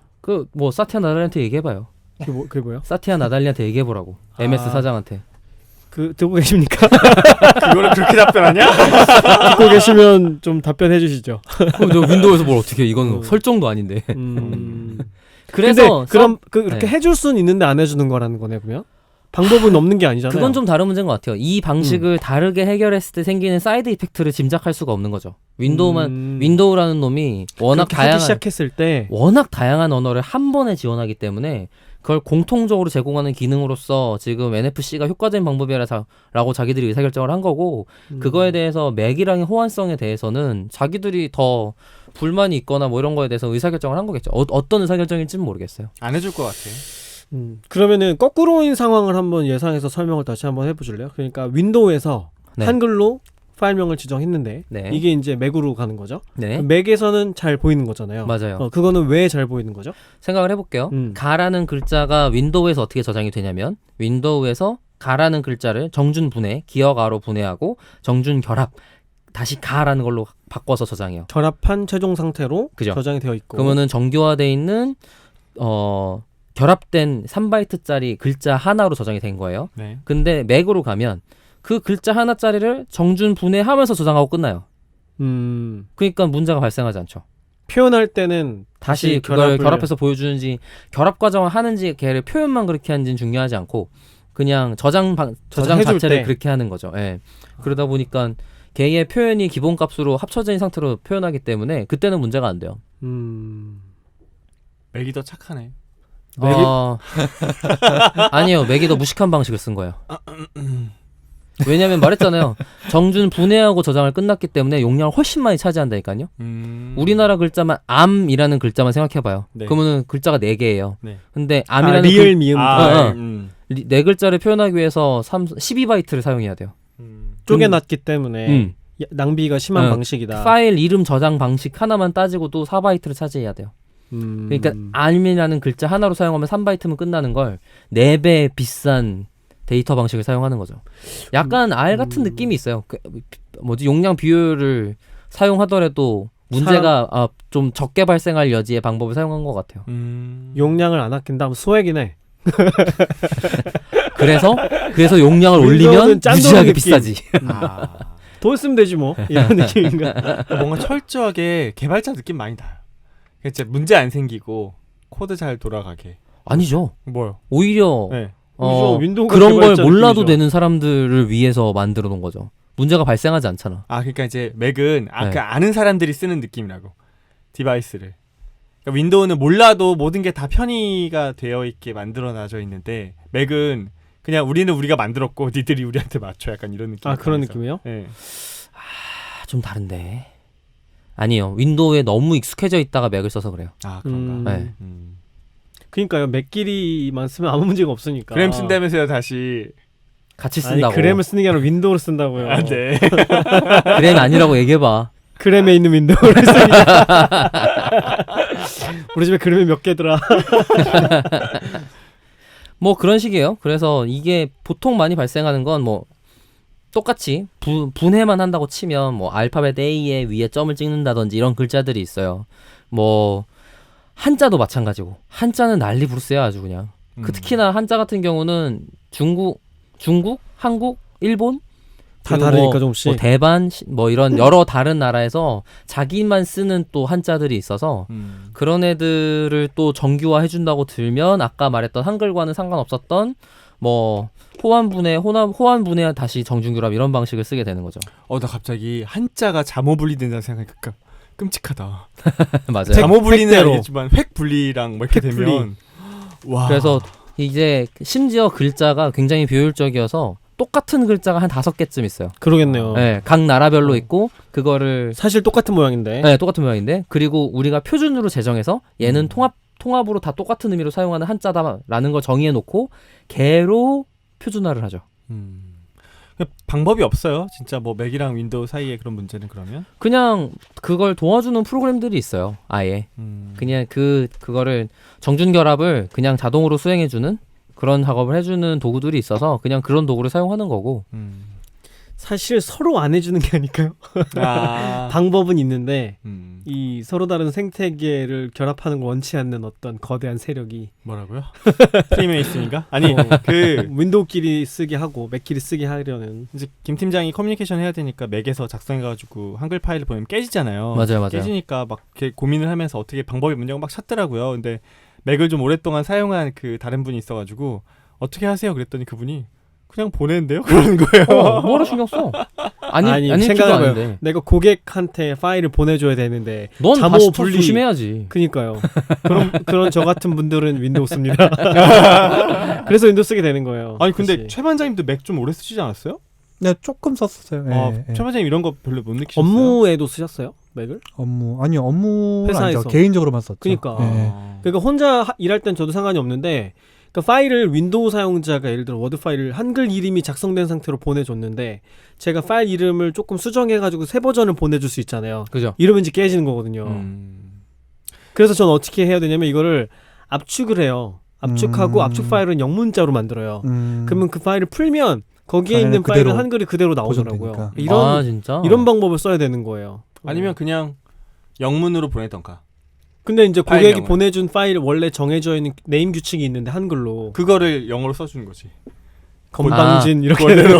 뭐 사티아 나달리한테 얘기해봐요. 그게 뭐요? 사티아 나달리한테 얘기해보라고. MS 사장한테. 듣고 계십니까? 그거를 그렇게 답변하냐? 듣고 계시면 좀 답변해 주시죠. 그럼 너 윈도우에서 뭘 어떻게 해? 이건 설정도 아닌데. 그래서 그럼 그렇게 해줄 수는 있는데 안 해주는 거라는 거네 그러면? 방법은 없는 게 아니잖아요. 그건 좀 다른 문제인 것 같아요. 이 방식을 다르게 해결했을 때 생기는 사이드 이펙트를 짐작할 수가 없는 거죠. 윈도우라는 놈이 워낙 시작했을 때 워낙 다양한 언어를 한 번에 지원하기 때문에 그걸 공통적으로 제공하는 기능으로서 지금 NFC가 효과적인 방법이라고 자기들이 의사결정을 한 거고 그거에 대해서 맥이랑의 호환성에 대해서는 자기들이 더 불만이 있거나 뭐 이런 거에 대해서 의사결정을 한 거겠죠. 어떤 의사결정일지는 모르겠어요. 안 해줄 것 같아. 그러면은 거꾸로인 상황을 한번 예상해서 설명을 다시 한번 해보실래요? 그러니까 윈도우에서 네. 한글로 파일명을 지정했는데 네. 이게 이제 맥으로 가는 거죠. 네. 맥에서는 잘 보이는 거잖아요. 맞아요. 그거는 왜 잘 보이는 거죠? 생각을 해볼게요. 가라는 글자가 윈도우에서 어떻게 저장이 되냐면 윈도우에서 가라는 글자를 정준 분해, 기억아로 분해하고 정준 결합, 다시 가라는 걸로 바꿔서 저장해요. 결합한 최종 상태로 그죠. 저장이 되어 있고. 그러면은 정교화되어 있는 결합된 3바이트짜리 글자 하나로 저장이 된 거예요. 네. 근데 맥으로 가면 그 글자 하나짜리를 정준 분해하면서 저장하고 끝나요. 그러니까 문제가 발생하지 않죠. 표현할 때는 다시 그걸 결합해서 보여주는지 결합 과정을 하는지 걔를 표현만 그렇게 하는지는 중요하지 않고 그냥 저장 저장해줄 자체를 때. 그렇게 하는 거죠. 예. 그러다 보니까 걔의 표현이 기본값으로 합쳐진 상태로 표현하기 때문에 그때는 문제가 안 돼요. 맥이 더 착하네. 아니요. 맥이 더 무식한 방식을 쓴 거예요. 왜냐면 말했잖아요. 정준 분해하고 저장을 끝났기 때문에 용량을 훨씬 많이 차지한다니까요. 우리나라 글자만 암이라는 글자만 생각해봐요. 네. 그러면은 글자가 4개예요. 네. 근데 암이라는 리을 미음 네 글자를 표현하기 위해서 12바이트를 사용해야 돼요. 쪼개놨기 때문에 낭비가 심한 방식이다. 파일 이름 저장 방식 하나만 따지고도 4바이트를 차지해야 돼요. 그러니까 암이라는 글자 하나로 사용하면 3바이트면 끝나는 걸 4배 비싼 데이터 방식을 사용하는 거죠. 약간 R 같은 느낌이 있어요. 용량 비율을 사용하더라도 문제가 좀 적게 발생할 여지의 방법을 사용한 것 같아요. 용량을 안 아낀다. 소액이네. 그래서 용량을 올리면 무지하게 비싸지. 돈 쓰면 되지 뭐. 이런 느낌인가. 뭔가 철저하게 개발자 느낌 많이 나요. 진짜 문제 안 생기고 코드 잘 돌아가게. 아니죠. 뭐요? 오히려 네. 윈도우가 그런 걸 개발자 몰라도 느낌이죠. 되는 사람들을 위해서 만들어 놓은 거죠. 문제가 발생하지 않잖아. 그러니까 이제 맥은 네. 그 아는 사람들이 쓰는 느낌이라고. 디바이스를. 그러니까 윈도우는 몰라도 모든 게 다 편의가 되어 있게 만들어놔져 있는데 맥은 그냥 우리는 우리가 만들었고 니들이 우리한테 맞춰 약간 이런 느낌. 그런 느낌이요? 네. 좀 다른데. 아니요. 윈도우에 너무 익숙해져 있다가 맥을 써서 그래요. 그런가. 네. 그러니까요. 맥끼리만 쓰면 아무 문제가 없으니까. 그램 쓴다면서요 다시. 같이 쓴다고. 그램을 쓰는 게 아니라 윈도우를 쓴다고요. 네. 그램 아니라고 얘기해봐. 그램에 있는 윈도우를 쓰니까. 우리 집에 그램이 몇 개더라. 뭐 그런 식이에요. 그래서 이게 보통 많이 발생하는 건 뭐 똑같이 분해만 한다고 치면 뭐 알파벳 A에 위에 점을 찍는다든지 이런 글자들이 있어요. 뭐 한자도 마찬가지고 한자는 난리 부르스야 아주 그냥. 특히나 한자 같은 경우는 중국, 한국, 일본 다 다르니까 조금씩. 뭐 대만 뭐 이런 여러 다른 나라에서 자기만 쓰는 또 한자들이 있어서 그런 애들을 또 정규화 해준다고 들면 아까 말했던 한글과는 상관없었던 뭐 호환분해 다시 정준결합 이런 방식을 쓰게 되는 거죠. 나 갑자기 한자가 잠호 분리된다는 생각하니까 끔찍하다. 맞아요. 잠호 분리는 획대로. 아니겠지만 획 분리랑 뭐 이렇게 되면 와. 그래서 이제 심지어 글자가 굉장히 비효율적이어서 똑같은 글자가 한 5개쯤 있어요. 그러겠네요. 네, 각 나라별로 있고 그거를 사실 똑같은 모양인데. 네, 똑같은 모양인데 그리고 우리가 표준으로 제정해서 얘는 통합으로 다 똑같은 의미로 사용하는 한자다라는 걸 정의해 놓고 걔로 표준화를 하죠. 방법이 없어요. 진짜 뭐 맥이랑 윈도우 사이에 그런 문제는 그러면 그냥 그걸 도와주는 프로그램들이 있어요. 아예 그냥 그거를 정준 결합을 그냥 자동으로 수행해주는 그런 작업을 해주는 도구들이 있어서 그냥 그런 도구를 사용하는 거고. 사실 서로 안 해주는 게 아닐까요? 방법은 있는데 이 서로 다른 생태계를 결합하는 걸 원치 않는 어떤 거대한 세력이 뭐라고요? 프리메이슨인가? 아니 그 윈도우끼리 쓰게 하고 맥끼리 쓰게 하려는. 이제 김 팀장이 커뮤니케이션 해야 되니까 맥에서 작성해가지고 한글 파일을 보내면 깨지잖아요. 맞아요. 깨지니까 막 이렇게 고민을 하면서 어떻게 방법이 뭐냐고 막 찾더라고요. 근데 맥을 좀 오랫동안 사용한 그 다른 분이 있어가지고 어떻게 하세요? 그랬더니 그분이 그냥 보내는데요? 그러는 거예요. 뭐라 신경 써? 아니 생각해봐요. 아닌데. 내가 고객한테 파일을 보내줘야 되는데 넌 잠호 다시 분리. 조심해야지. 그니까요. 그런 저 같은 분들은 윈도우 씁니다. 그래서 윈도우 쓰게 되는 거예요. 아니 근데 그치. 최 반장님도 맥 좀 오래 쓰시지 않았어요? 네, 조금 썼었어요. 최 반장님 이런 거 별로 못 느끼셨어요? 업무에도 쓰셨어요? 맥을? 업무는 회사에서. 아니죠. 개인적으로만 썼죠. 그니까. 네. 그러니까 혼자 일할 땐 저도 상관이 없는데 그러니까 파일을 윈도우 사용자가 예를 들어 워드 파일을 한글 이름이 작성된 상태로 보내줬는데 제가 파일 이름을 조금 수정해가지고 새 버전을 보내줄 수 있잖아요. 그죠? 이러면 이제 깨지는 거거든요. 그래서 저는 어떻게 해야 되냐면 이거를 압축을 해요. 압축하고 압축 파일은 영문자로 만들어요. 그러면 그 파일을 풀면 거기에 있는 파일은 그대로 한글이 그대로 나오더라고요. 보존되니까. 이런 진짜? 이런 방법을 써야 되는 거예요. 아니면 그냥 영문으로 보내던가. 근데 이제 파일 고객이 명을. 보내준 파일 원래 정해져 있는 네임 규칙이 있는데 한글로 그거를 영어로 써주는 거지. 건방진 이렇게 원래로.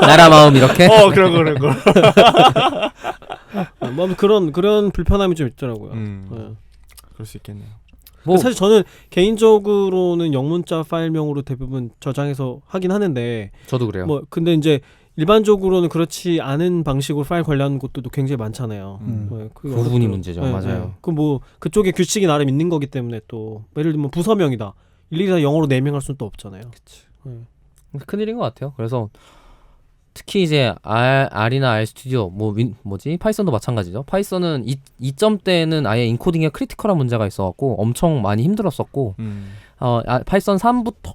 나라 마음 이렇게. 그런 거. 뭐 그런 불편함이 좀 있더라고요. 네. 그럴 수 있겠네요. 뭐 사실 저는 개인적으로는 영문자 파일명으로 대부분 저장해서 하긴 하는데 저도 그래요. 뭐 근데 이제 일반적으로는 그렇지 않은 방식으로 파일 관리하는 곳들도 굉장히 많잖아요. 네, 그 부분이 어렵더라고요. 문제죠. 네, 맞아요. 네. 그 뭐 그쪽에 규칙이 나름 있는 거기 때문에 또 예를 들면 부서명이다. 일일이 다 영어로 네명할 수는 또 없잖아요. 큰일인 것 같아요. 그래서 특히 이제 R이나 R 스튜디오 뭐지 파이썬도 마찬가지죠. 파이썬은 2점 때는 아예 인코딩에 크리티컬한 문제가 있어갖고 엄청 많이 힘들었었고 파이썬 3부터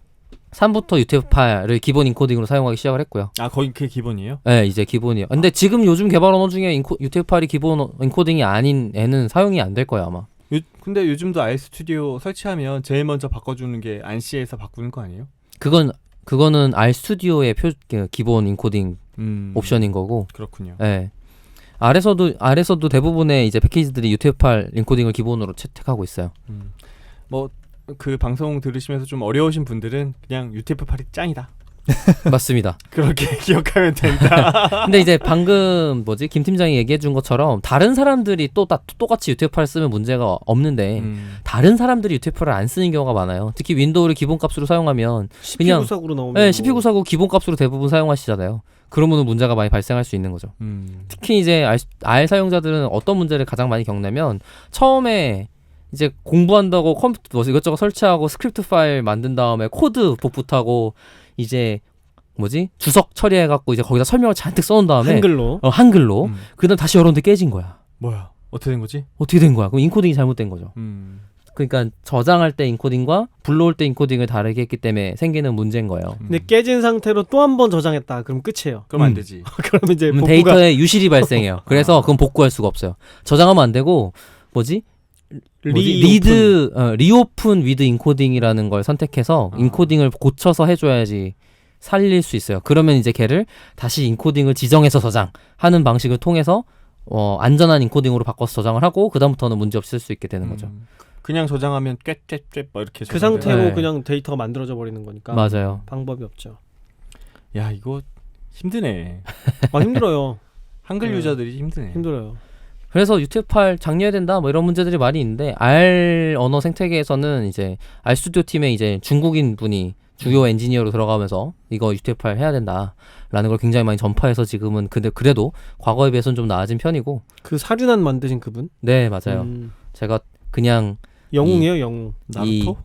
UTF-8을 기본 인코딩으로 사용하기 시작을 했고요. 거의 그게 기본이에요? 네, 이제 기본이에요. 근데 지금 요즘 개발 언어 중에 UTF-8이 기본 인코딩이 아닌 애는 사용이 안 될 거예요 아마. 근데 요즘도 R 스튜디오 설치하면 제일 먼저 바꿔주는 게 안시에서 바꾸는 거 아니에요? 그거는 R 스튜디오의 기본 인코딩 옵션인 거고. 그렇군요. 네. R에서도 대부분의 이제 패키지들이 UTF-8 인코딩을 기본으로 채택하고 있어요. 뭐 그 방송 들으시면서 좀 어려우신 분들은 그냥 UTF-8이 짱이다. 맞습니다. 그렇게 기억하면 된다. 근데 이제 방금 김 팀장이 얘기해 준 것처럼 다른 사람들이 똑같이 UTF-8을 쓰면 문제가 없는데 다른 사람들이 UTF-8을 안 쓰는 경우가 많아요. 특히 윈도우를 기본값으로 사용하면 그냥 CPU949로 나오면 네, CPU949 기본값으로 대부분 사용하시잖아요. 그러면 문제가 많이 발생할 수 있는 거죠. 특히 이제 R 사용자들은 어떤 문제를 가장 많이 겪냐면 처음에 이제 공부한다고 컴퓨터 이것저것 설치하고 스크립트 파일 만든 다음에 코드 복붙하고 이제 주석 처리해갖고 이제 거기다 설명을 잔뜩 써놓은 다음에 한글로 그다음 다시 열었는데 깨진 거야. 뭐야? 어떻게 된 거지? 어떻게 된 거야? 그럼 인코딩이 잘못된 거죠. 그러니까 저장할 때 인코딩과 불러올 때 인코딩을 다르게 했기 때문에 생기는 문제인 거예요. 근데 깨진 상태로 또 한 번 저장했다. 그럼 끝이에요. 그럼 안 되지. 그러면 이제 복구가 데이터에 유실이 발생해요. 그래서 그건 복구할 수가 없어요. 저장하면 안 되고 리오픈 위드 인코딩이라는 걸 선택해서 인코딩을 고쳐서 해줘야지 살릴 수 있어요. 그러면 이제 걔를 다시 인코딩을 지정해서 저장하는 방식을 통해서 안전한 인코딩으로 바꿔서 저장을 하고 그다음부터는 문제 없이 쓸 수 있게 되는 거죠. 그냥 저장하면 꿰 뭐 이렇게 그 상태로 네. 그냥 데이터가 만들어져 버리는 거니까 맞아요. 방법이 없죠. 야 이거 힘드네. 힘들어요. 한글 유저들이 힘드네. 힘들어요. 그래서 UTF-8 장려해야 된다 뭐 이런 문제들이 많이 있는데 R 언어 생태계에서는 이제 R 스튜디오 팀에 이제 중국인 분이 주요 엔지니어로 들어가면서 이거 UTF-8 해야 된다라는 걸 굉장히 많이 전파해서 지금은 그래도 과거에 비해서는 좀 나아진 편이고. 그 사륜안 만드신 그분? 네 맞아요. 제가 그냥 영웅이에요 영웅. 나루토?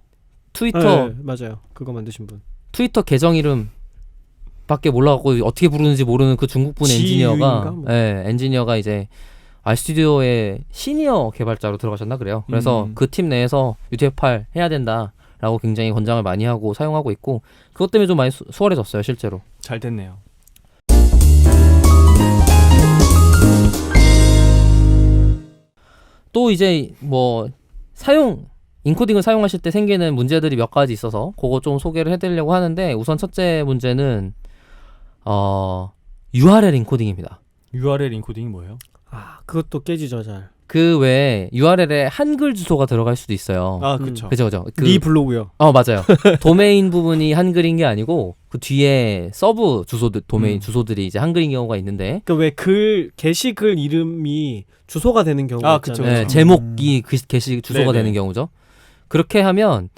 트위터 네, 맞아요. 그거 만드신 분. 트위터 계정 이름 밖에 몰라갖고 어떻게 부르는지 모르는 그 중국분 엔지니어가 뭐. 엔지니어가 이제 R 스튜디오의 시니어 개발자로 들어가셨나 그래요. 그래서 그 팀 내에서 UTF-8 해야 된다라고 굉장히 권장을 많이 하고 사용하고 있고 그것 때문에 좀 많이 수월해졌어요 실제로. 잘 됐네요. 또 이제 인코딩을 사용하실 때 생기는 문제들이 몇 가지 있어서 그거 좀 소개를 해드리려고 하는데 우선 첫째 문제는 URL 인코딩입니다. URL 인코딩이 뭐예요? 그것도 깨지죠 잘. 그 외에 URL에 한글 주소가 들어갈 수도 있어요. 그렇죠. 그죠. 네 블로그요. 맞아요. 도메인 부분이 한글인 게 아니고 그 뒤에 서브 도메인 주소들이 이제 한글인 경우가 있는데. 그러니까 왜 게시글 이름이 주소가 되는 경우가 있잖아요. 네, 제목이 게시 주소가 네네. 되는 경우죠. 그렇게 하면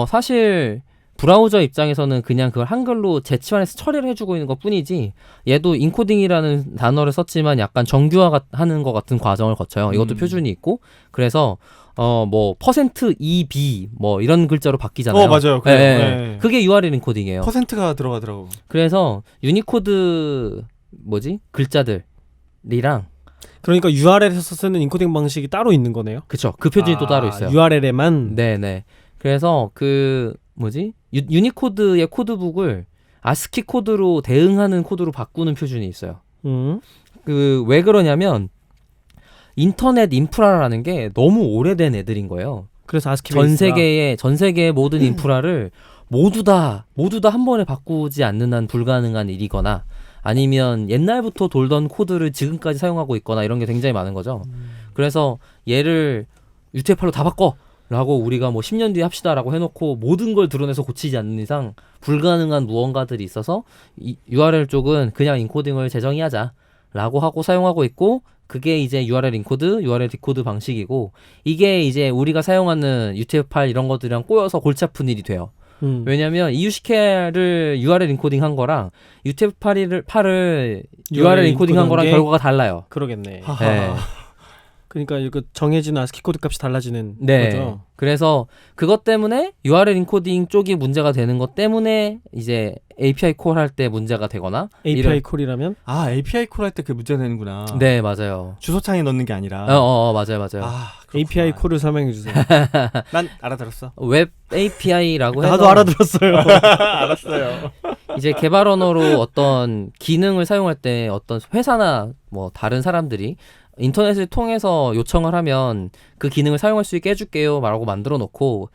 사실 브라우저 입장에서는 그냥 그걸 한글로 제치환해서 처리를 해주고 있는 것 뿐이지 얘도 인코딩이라는 단어를 썼지만 약간 정규화하는 것 같은 과정을 거쳐요. 이것도 표준이 있고 그래서 %EB 이런 글자로 바뀌잖아요. 맞아요. 네. 그게 URL 인코딩이에요. 퍼센트가 들어가더라고. 그래서 유니코드 글자들이랑 그러니까 URL에서 쓰는 인코딩 방식이 따로 있는 거네요. 그쵸. 그 표준이 또 따로 있어요. URL에만. 네네. 그래서 유니코드의 코드북을 아스키 코드로 대응하는 코드로 바꾸는 표준이 있어요. 그 왜 그러냐면 인터넷 인프라라는 게 너무 오래된 애들인 거예요. 그래서 아스키 전 세계의 모든 인프라를 모두 다 한 번에 바꾸지 않는 한 불가능한 일이거나 아니면 옛날부터 돌던 코드를 지금까지 사용하고 있거나 이런 게 굉장히 많은 거죠. 그래서 얘를 UTF-8로 다 바꿔! 라고 우리가 뭐 10년 뒤에 합시다라고 해놓고 모든 걸 드러내서 고치지 않는 이상 불가능한 무언가들이 있어서 이 URL 쪽은 그냥 인코딩을 재정의하자 라고 하고 사용하고 있고 그게 이제 URL 인코드, URL 디코드 방식이고 이게 이제 우리가 사용하는 UTF-8 이런 것들이랑 꼬여서 골치 아픈 일이 돼요. 왜냐면 EUCK를 URL 인코딩 한 거랑 UTF-8을 URL 인코딩 한 거랑 결과가 달라요. 그러겠네. 하하. 네. 그러니까 이거 정해지는 아스키 코드 값이 달라지는 네. 거죠. 그래서 그것 때문에 URL 인코딩 쪽이 문제가 되는 것 때문에 이제 API 콜 할 때 문제가 되거나 API 콜이라면 아 API 콜 할 때 그 문제가 되는구나. 네, 맞아요. 주소창에 넣는 게 아니라. 맞아요. 아, 그렇구나. API 콜을 설명해 주세요. 난 알아들었어. 웹 API라고 해서 나도 알아들었어요. 알았어요. 이제 개발 언어로 어떤 기능을 사용할 때 어떤 회사나 뭐 다른 사람들이 인터넷을 통해서 요청을 하면 그 기능을 사용할 수 있게 해줄게요 라고 만들어 놓고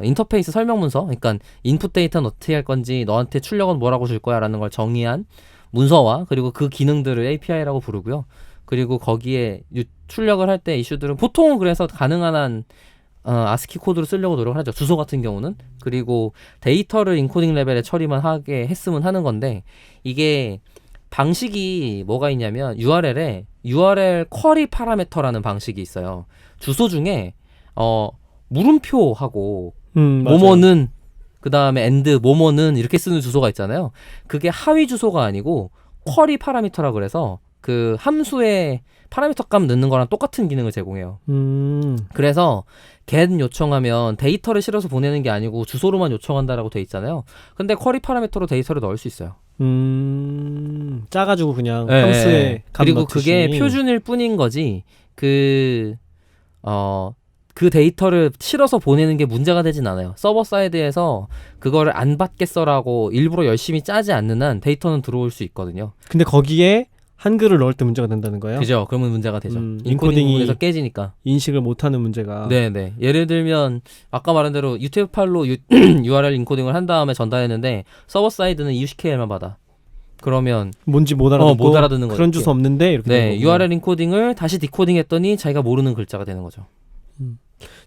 인터페이스 설명문서 그러니까 인풋 데이터는 어떻게 할 건지 너한테 출력은 뭐라고 줄 거야 라는 걸 정의한 문서와 그리고 그 기능들을 API라고 부르고요. 그리고 거기에 출력을 할 때 이슈들은 보통은 그래서 가능한 한 아스키 코드로 쓰려고 노력을 하죠. 주소 같은 경우는. 그리고 데이터를 인코딩 레벨에 처리만 하게 했으면 하는 건데 이게 방식이 뭐가 있냐면 URL에 URL 쿼리 파라미터라는 방식이 있어요. 주소 중에 물음표하고 뭐뭐는 그 다음에 엔드 뭐뭐는 이렇게 쓰는 주소가 있잖아요. 그게 하위 주소가 아니고 쿼리 파라미터라 그래서 그 함수에 파라미터 값 넣는 거랑 똑같은 기능을 제공해요. 그래서 get 요청하면 데이터를 실어서 보내는 게 아니고 주소로만 요청한다라고 돼 있잖아요. 근데 쿼리 파라미터로 데이터를 넣을 수 있어요. 짜가지고 그냥 네, 함수에 값 그리고 넣듯이. 그게 표준일 뿐인 거지 그 데이터를 실어서 보내는 게 문제가 되진 않아요. 서버 사이드에서 그거를 안 받겠어라고 일부러 열심히 짜지 않는 한 데이터는 들어올 수 있거든요. 근데 거기에 한글을 넣을 때 문제가 된다는 거예요? 그죠? 그러면 문제가 되죠. 인코딩 인코딩이 부분에서 깨지니까. 인식을 못하는 문제가. 네네. 예를 들면 아까 말한 대로 UTF-8로 URL 인코딩을 한 다음에 전달했는데 서버 사이드는 EUCKL만 받아. 그러면 뭔지 못 알아듣고 못 알아듣는 거죠. 그런 주소 없는데 이렇게 되는 네, 거군요. URL 인코딩을 다시 디코딩했더니 자기가 모르는 글자가 되는 거죠.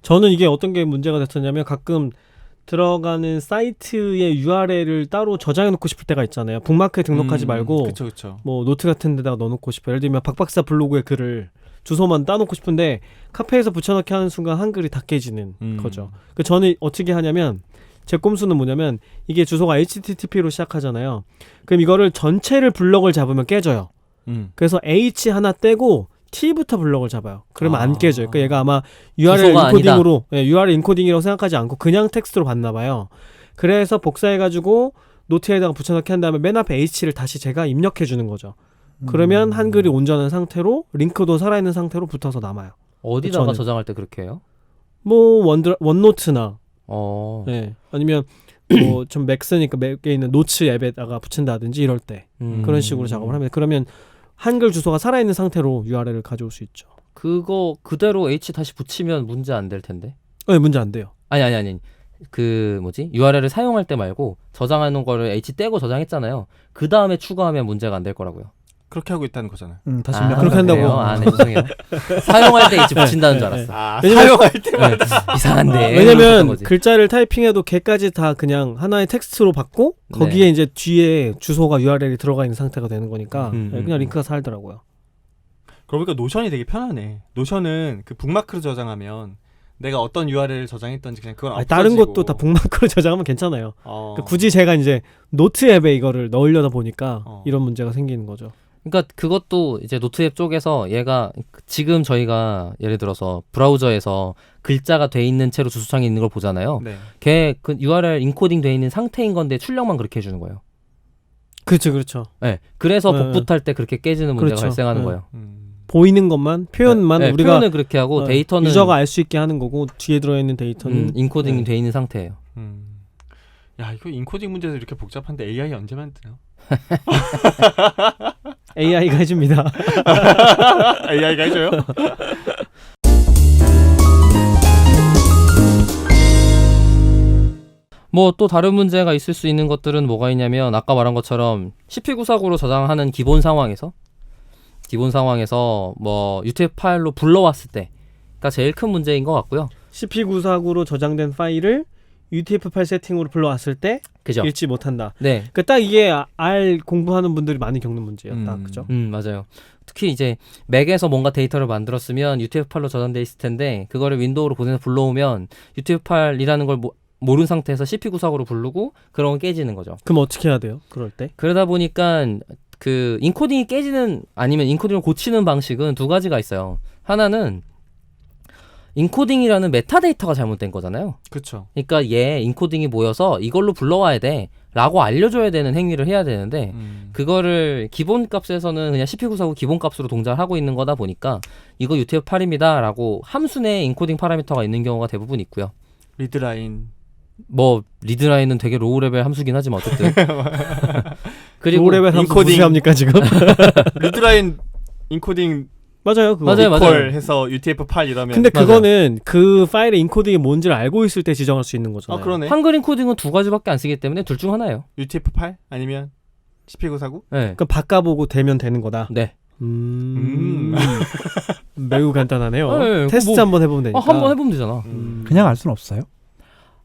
저는 이게 어떤 게 문제가 됐었냐면 가끔 들어가는 사이트의 URL을 따로 저장해 놓고 싶을 때가 있잖아요. 북마크에 등록하지 말고 그쵸. 뭐 노트 같은 데다가 넣어놓고 싶어요. 예를 들면 박박사 블로그에 글을 주소만 따놓고 싶은데 카페에서 붙여넣기 하는 순간 한글이 다 깨지는 거죠. 그 저는 어떻게 하냐면 제 꼼수는 뭐냐면 이게 주소가 HTTP로 시작하잖아요. 그럼 이거를 전체를 블럭을 잡으면 깨져요. 그래서 H 하나 떼고 T부터 블럭을 잡아요. 그러면 안 깨져요. 그러니까 얘가 아마 URL 주소가 인코딩으로 URL 인코딩이라고 생각하지 않고 그냥 텍스트로 봤나 봐요. 그래서 복사해가지고 노트에다가 붙여넣기 한 다음에 맨 앞에 H를 다시 제가 입력해 주는 거죠. 그러면 한글이 온전한 상태로 링크도 살아있는 상태로 붙어서 남아요. 어디다가 저는. 저장할 때 그렇게 해요? 뭐 원노트나 네. 아니면 뭐 좀 맥 쓰니까 맥에 있는 노츠 앱에다가 붙인다든지 이럴 때 그런 식으로 작업을 하면 그러면 한글 주소가 살아있는 상태로 URL을 가져올 수 있죠. 그거 그대로 H 다시 붙이면 문제 안 될 텐데. 네, 문제 안 돼요. 아니. 그 뭐지? URL을 사용할 때 말고 저장하는 거를 H 떼고 저장했잖아요. 그 다음에 추가하면 문제가 안 될 거라고요. 그렇게 하고 있다는 거잖아요. 다시 아, 입력. 그렇게 한다고. 네, 죄송해요. 사용할 때 H 붙인다는 줄 알았어. 사용할 때마다. 이상한데. 왜냐면 거지. 글자를 타이핑해도 걔까지 다 그냥 하나의 텍스트로 받고 거기에 이제 뒤에 주소가 URL이 들어가 있는 상태가 되는 거니까 그냥 링크가 살더라고요. 그러고 보니까 노션이 되게 편하네. 노션은 그 북마크로 저장하면 내가 어떤 URL을 저장했던지 그냥 그건 없어지고. 다른 것도 다 북마크로 저장하면 괜찮아요. 그러니까 굳이 제가 이제 노트 앱에 이거를 넣으려다 보니까 이런 문제가 생기는 거죠. 그러니까 그것도 이제 노트 앱 쪽에서 얘가 지금 저희가 예를 들어서 브라우저에서 글자가 돼 있는 채로 주소창에 있는 걸 보잖아요. 네. 걔 그 URL 인코딩 돼 있는 상태인 건데 출력만 그렇게 해주는 거예요. 그렇죠. 네. 그래서 네. 복붙할 때 그렇게 깨지는 문제가 그렇죠. 발생하는 네. 거예요. 보이는 것만 표현만 네, 우리가 표현을 그렇게 하고 데이터는 유저가 알 수 있게 하는 거고 뒤에 들어있는 데이터는 인코딩이 네. 돼 있는 상태예요. 야 이거 인코딩 문제도 이렇게 복잡한데 AI 언제 만드나? AI가 해줍니다. AI가 해줘요? 뭐 또 다른 문제가 있을 수 있는 것들은 뭐가 있냐면 아까 말한 것처럼 CP94구로 저장하는 기본 상황에서 뭐 UTF 파일로 불러왔을 때가 제일 큰 문제인 것 같고요. CP94구로 저장된 파일을 UTF-8 세팅으로 불러왔을 때 그죠? 읽지 못한다. 네. 그러니까 딱 이게 R 공부하는 분들이 많이 겪는 문제였다. 그죠? 맞아요. 특히 이제 맥에서 뭔가 데이터를 만들었으면 UTF-8로 저장돼 있을 텐데 그거를 윈도우로 보내서 불러오면 UTF-8이라는 걸 모른 상태에서 CP94구로 부르고 그런 건 깨지는 거죠. 그럼 어떻게 해야 돼요? 그럴 때? 그러다 보니까 그 인코딩이 깨지는 아니면 인코딩을 고치는 방식은 두 가지가 있어요. 하나는 인코딩이라는 메타데이터가 잘못된 거잖아요. 그렇죠. 그러니까 얘 인코딩이 모여서 이걸로 불러와야 돼 라고 알려줘야 되는 행위를 해야 되는데 그거를 기본값에서는 그냥 CP94구 기본값으로 동작을 하고 있는 거다 보니까 이거 UTF-8입니다 라고 함수 내에 인코딩 파라미터가 있는 경우가 대부분 있고요. 리드라인 뭐 리드라인은 되게 로우 레벨 함수긴 하지만 어쨌든 그리고 로레벨 함수 인코딩. 무시합니까 지금? 리드라인 인코딩 맞아요. 그거. 맞아요. 이퀄 해서 UTF-8 이러면 근데 맞아요. 그거는 그 파일의 인코딩이 뭔지를 알고 있을 때 지정할 수 있는 거잖아요. 그러네. 한글 인코딩은 두 가지밖에 안 쓰기 때문에 둘 중 하나예요. UTF-8 아니면 CP949? 네. 그럼 바꿔보고 되면 되는 거다. 네. 매우 간단하네요. 네, 테스트 뭐- 한번 해보면 되니까. 한번 해보면 되잖아. 그냥 알 수는 없어요.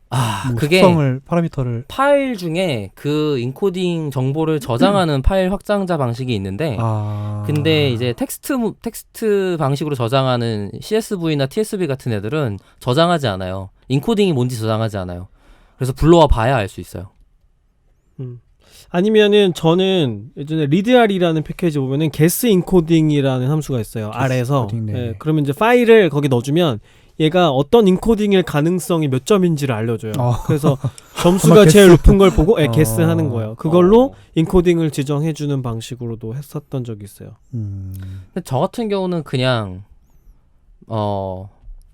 뭐 그게 특성을 파라미터를 파일 중에 그 인코딩 정보를 저장하는 파일 확장자 방식이 있는데 근데 이제 텍스트 방식으로 저장하는 CSV나 TSV 같은 애들은 저장하지 않아요. 인코딩이 뭔지 저장하지 않아요. 그래서 불러와 봐야 알 수 있어요. 아니면은 저는 예전에 리드R이라는 패키지 보면은 게스 인코딩이라는 함수가 있어요. R에서. 인코딩, 네. 예, 그러면 이제 파일을 거기 넣어주면 얘가 어떤 인코딩일 가능성이 몇 점인지를 알려줘요. 그래서 점수가 게스. 제일 높은 걸 보고 어. 게스하는 거예요. 그걸로 인코딩을 지정해주는 방식으로도 했었던 적이 있어요. 근데 저 같은 경우는 그냥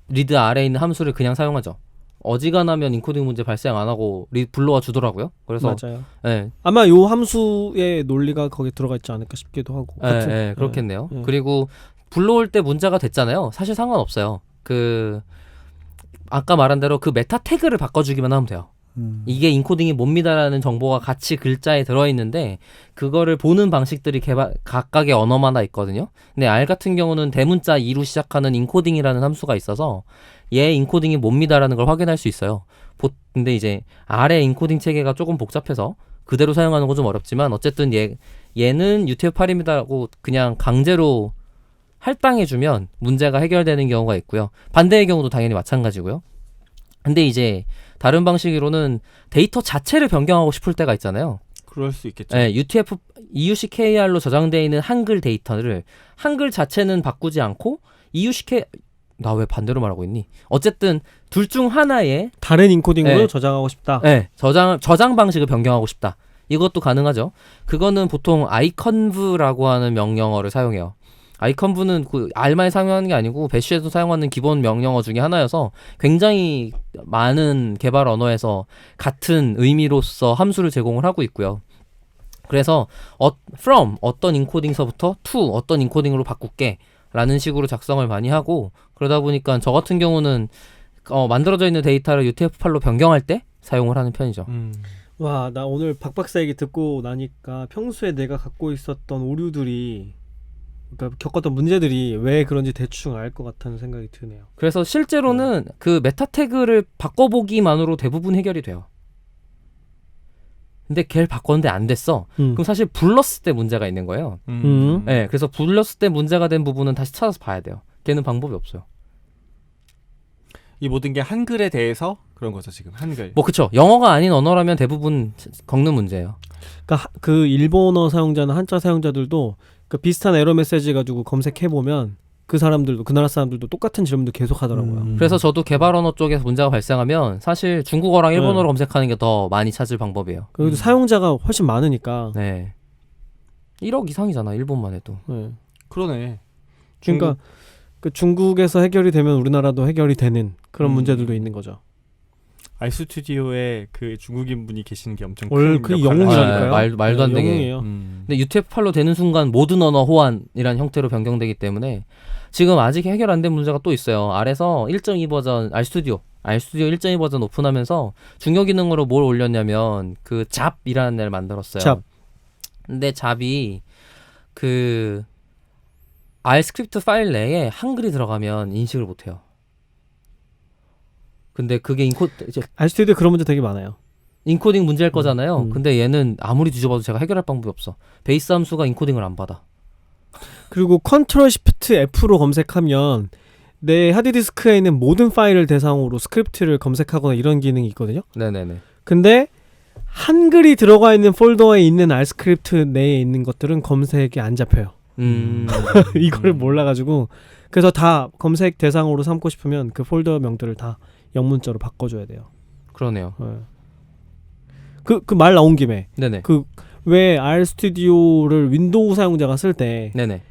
리드 아래에 있는 함수를 그냥 사용하죠. 어지간하면 인코딩 문제 발생 안 하고 불러와 주더라고요. 그래서 맞아요. 네, 아마 요 함수의 논리가 거기 들어가 있지 않을까 싶기도 하고. 네, 그렇겠네요. 네. 그리고 불러올 때 문제가 됐잖아요. 사실 상관없어요. 아까 말한 대로 그 메타 태그를 바꿔주기만 하면 돼요. 이게 인코딩이 뭡니다라는 정보가 같이 글자에 들어있는데 그거를 보는 방식들이 각각의 언어마다 있거든요. 근데 R 같은 경우는 대문자 2로 시작하는 인코딩이라는 함수가 있어서 얘 인코딩이 뭡니다라는 걸 확인할 수 있어요. 근데 이제 R의 인코딩 체계가 조금 복잡해서 그대로 사용하는 건 좀 어렵지만 어쨌든 얘는 UTF-8입니다라고 그냥 강제로 할당해주면 문제가 해결되는 경우가 있고요. 반대의 경우도 당연히 마찬가지고요. 근데 이제 다른 방식으로는 데이터 자체를 변경하고 싶을 때가 있잖아요. 그럴 수 있겠죠. 네, EUCKR로 저장되어 있는 한글 데이터를 한글 자체는 바꾸지 않고 나 왜 반대로 말하고 있니? 어쨌든 둘 중 하나의 다른 인코딩으로 네. 저장하고 싶다. 네, 저장 방식을 변경하고 싶다. 이것도 가능하죠. 그거는 보통 iconv라고 하는 명령어를 사용해요. 아이컨브는 그 R만 사용하는 게 아니고 배쉬에도 사용하는 기본 명령어 중에 하나여서 굉장히 많은 개발 언어에서 같은 의미로서 함수를 제공을 하고 있고요. 그래서 from 어떤 인코딩서부터 to 어떤 인코딩으로 바꿀게 라는 식으로 작성을 많이 하고 그러다 보니까 저 같은 경우는 만들어져 있는 데이터를 UTF-8로 변경할 때 사용을 하는 편이죠. 와, 나 오늘 박 박사 얘기 듣고 나니까 평소에 내가 갖고 있었던 오류들이 그러니까 겪었던 문제들이 왜 그런지 대충 알 것 같다는 생각이 드네요. 그래서 실제로는 그 메타 태그를 바꿔보기만으로 대부분 해결이 돼요. 근데 걔를 바꿨는데 안 됐어. 그럼 사실 불렀을 때 문제가 있는 거예요. 네, 그래서 불렀을 때 문제가 된 부분은 다시 찾아서 봐야 돼요. 걔는 방법이 없어요. 이 모든 게 한글에 대해서 그런 거죠 지금 한글. 뭐 그쵸. 영어가 아닌 언어라면 대부분 겪는 문제예요. 그러니까 그 일본어 사용자나 한자 사용자들도 그 비슷한 에러 메시지 가지고 검색해 보면 그 사람들도 그 나라 사람들도 똑같은 질문도 계속 하더라고요. 그래서 저도 개발 언어 쪽에서 문제가 발생하면 사실 중국어랑 일본어로 검색하는 게 더 많이 찾을 방법이에요. 그리고 사용자가 훨씬 많으니까. 네. 1억 이상이잖아 일본만 해도. 네. 그러네. 그러니까 그 중국에서 해결이 되면 우리나라도 해결이 되는 그런 문제들도 있는 거죠. 알스튜디오에 그 중국인 분이 계시는 게 엄청 원래 큰 그 역할을 영웅이라니까요. 하시잖아요. 말도 안 되게. 영웅이에요. 근데 UTF-8로 되는 순간 모든 언어 호환이라는 형태로 변경되기 때문에 지금 아직 해결 안 된 문제가 또 있어요. 아래서 1.2 버전 알스튜디오 1.2 버전 오픈하면서 중요 기능으로 뭘 올렸냐면 그 잡이라는 애를 만들었어요. 잡. 근데 잡이 그 R 스크립트 파일 내에 한글이 들어가면 인식을 못 해요. 근데 그게 알스튜디오 그런 문제 되게 많아요. 인코딩 문제일 거잖아요. 음. 근데 얘는 아무리 뒤져봐도 제가 해결할 방법이 없어. 베이스 함수가 인코딩을 안 받아. 그리고 컨트롤 시프트 F로 검색하면 내 하드디스크에 있는 모든 파일을 대상으로 스크립트를 검색하거나 이런 기능이 있거든요. 네네네. 근데 한글이 들어가 있는 폴더에 있는 R 스크립트 내에 있는 것들은 검색이 안 잡혀요. 이거를 몰라가지고 그래서 다 검색 대상으로 삼고 싶으면 그 폴더명들을 다 영문자로 바꿔줘야 돼요. 그러네요. 그 말 나온 김에 네네. 왜 R 스튜디오를 윈도우 사용자가 쓸 때 네네.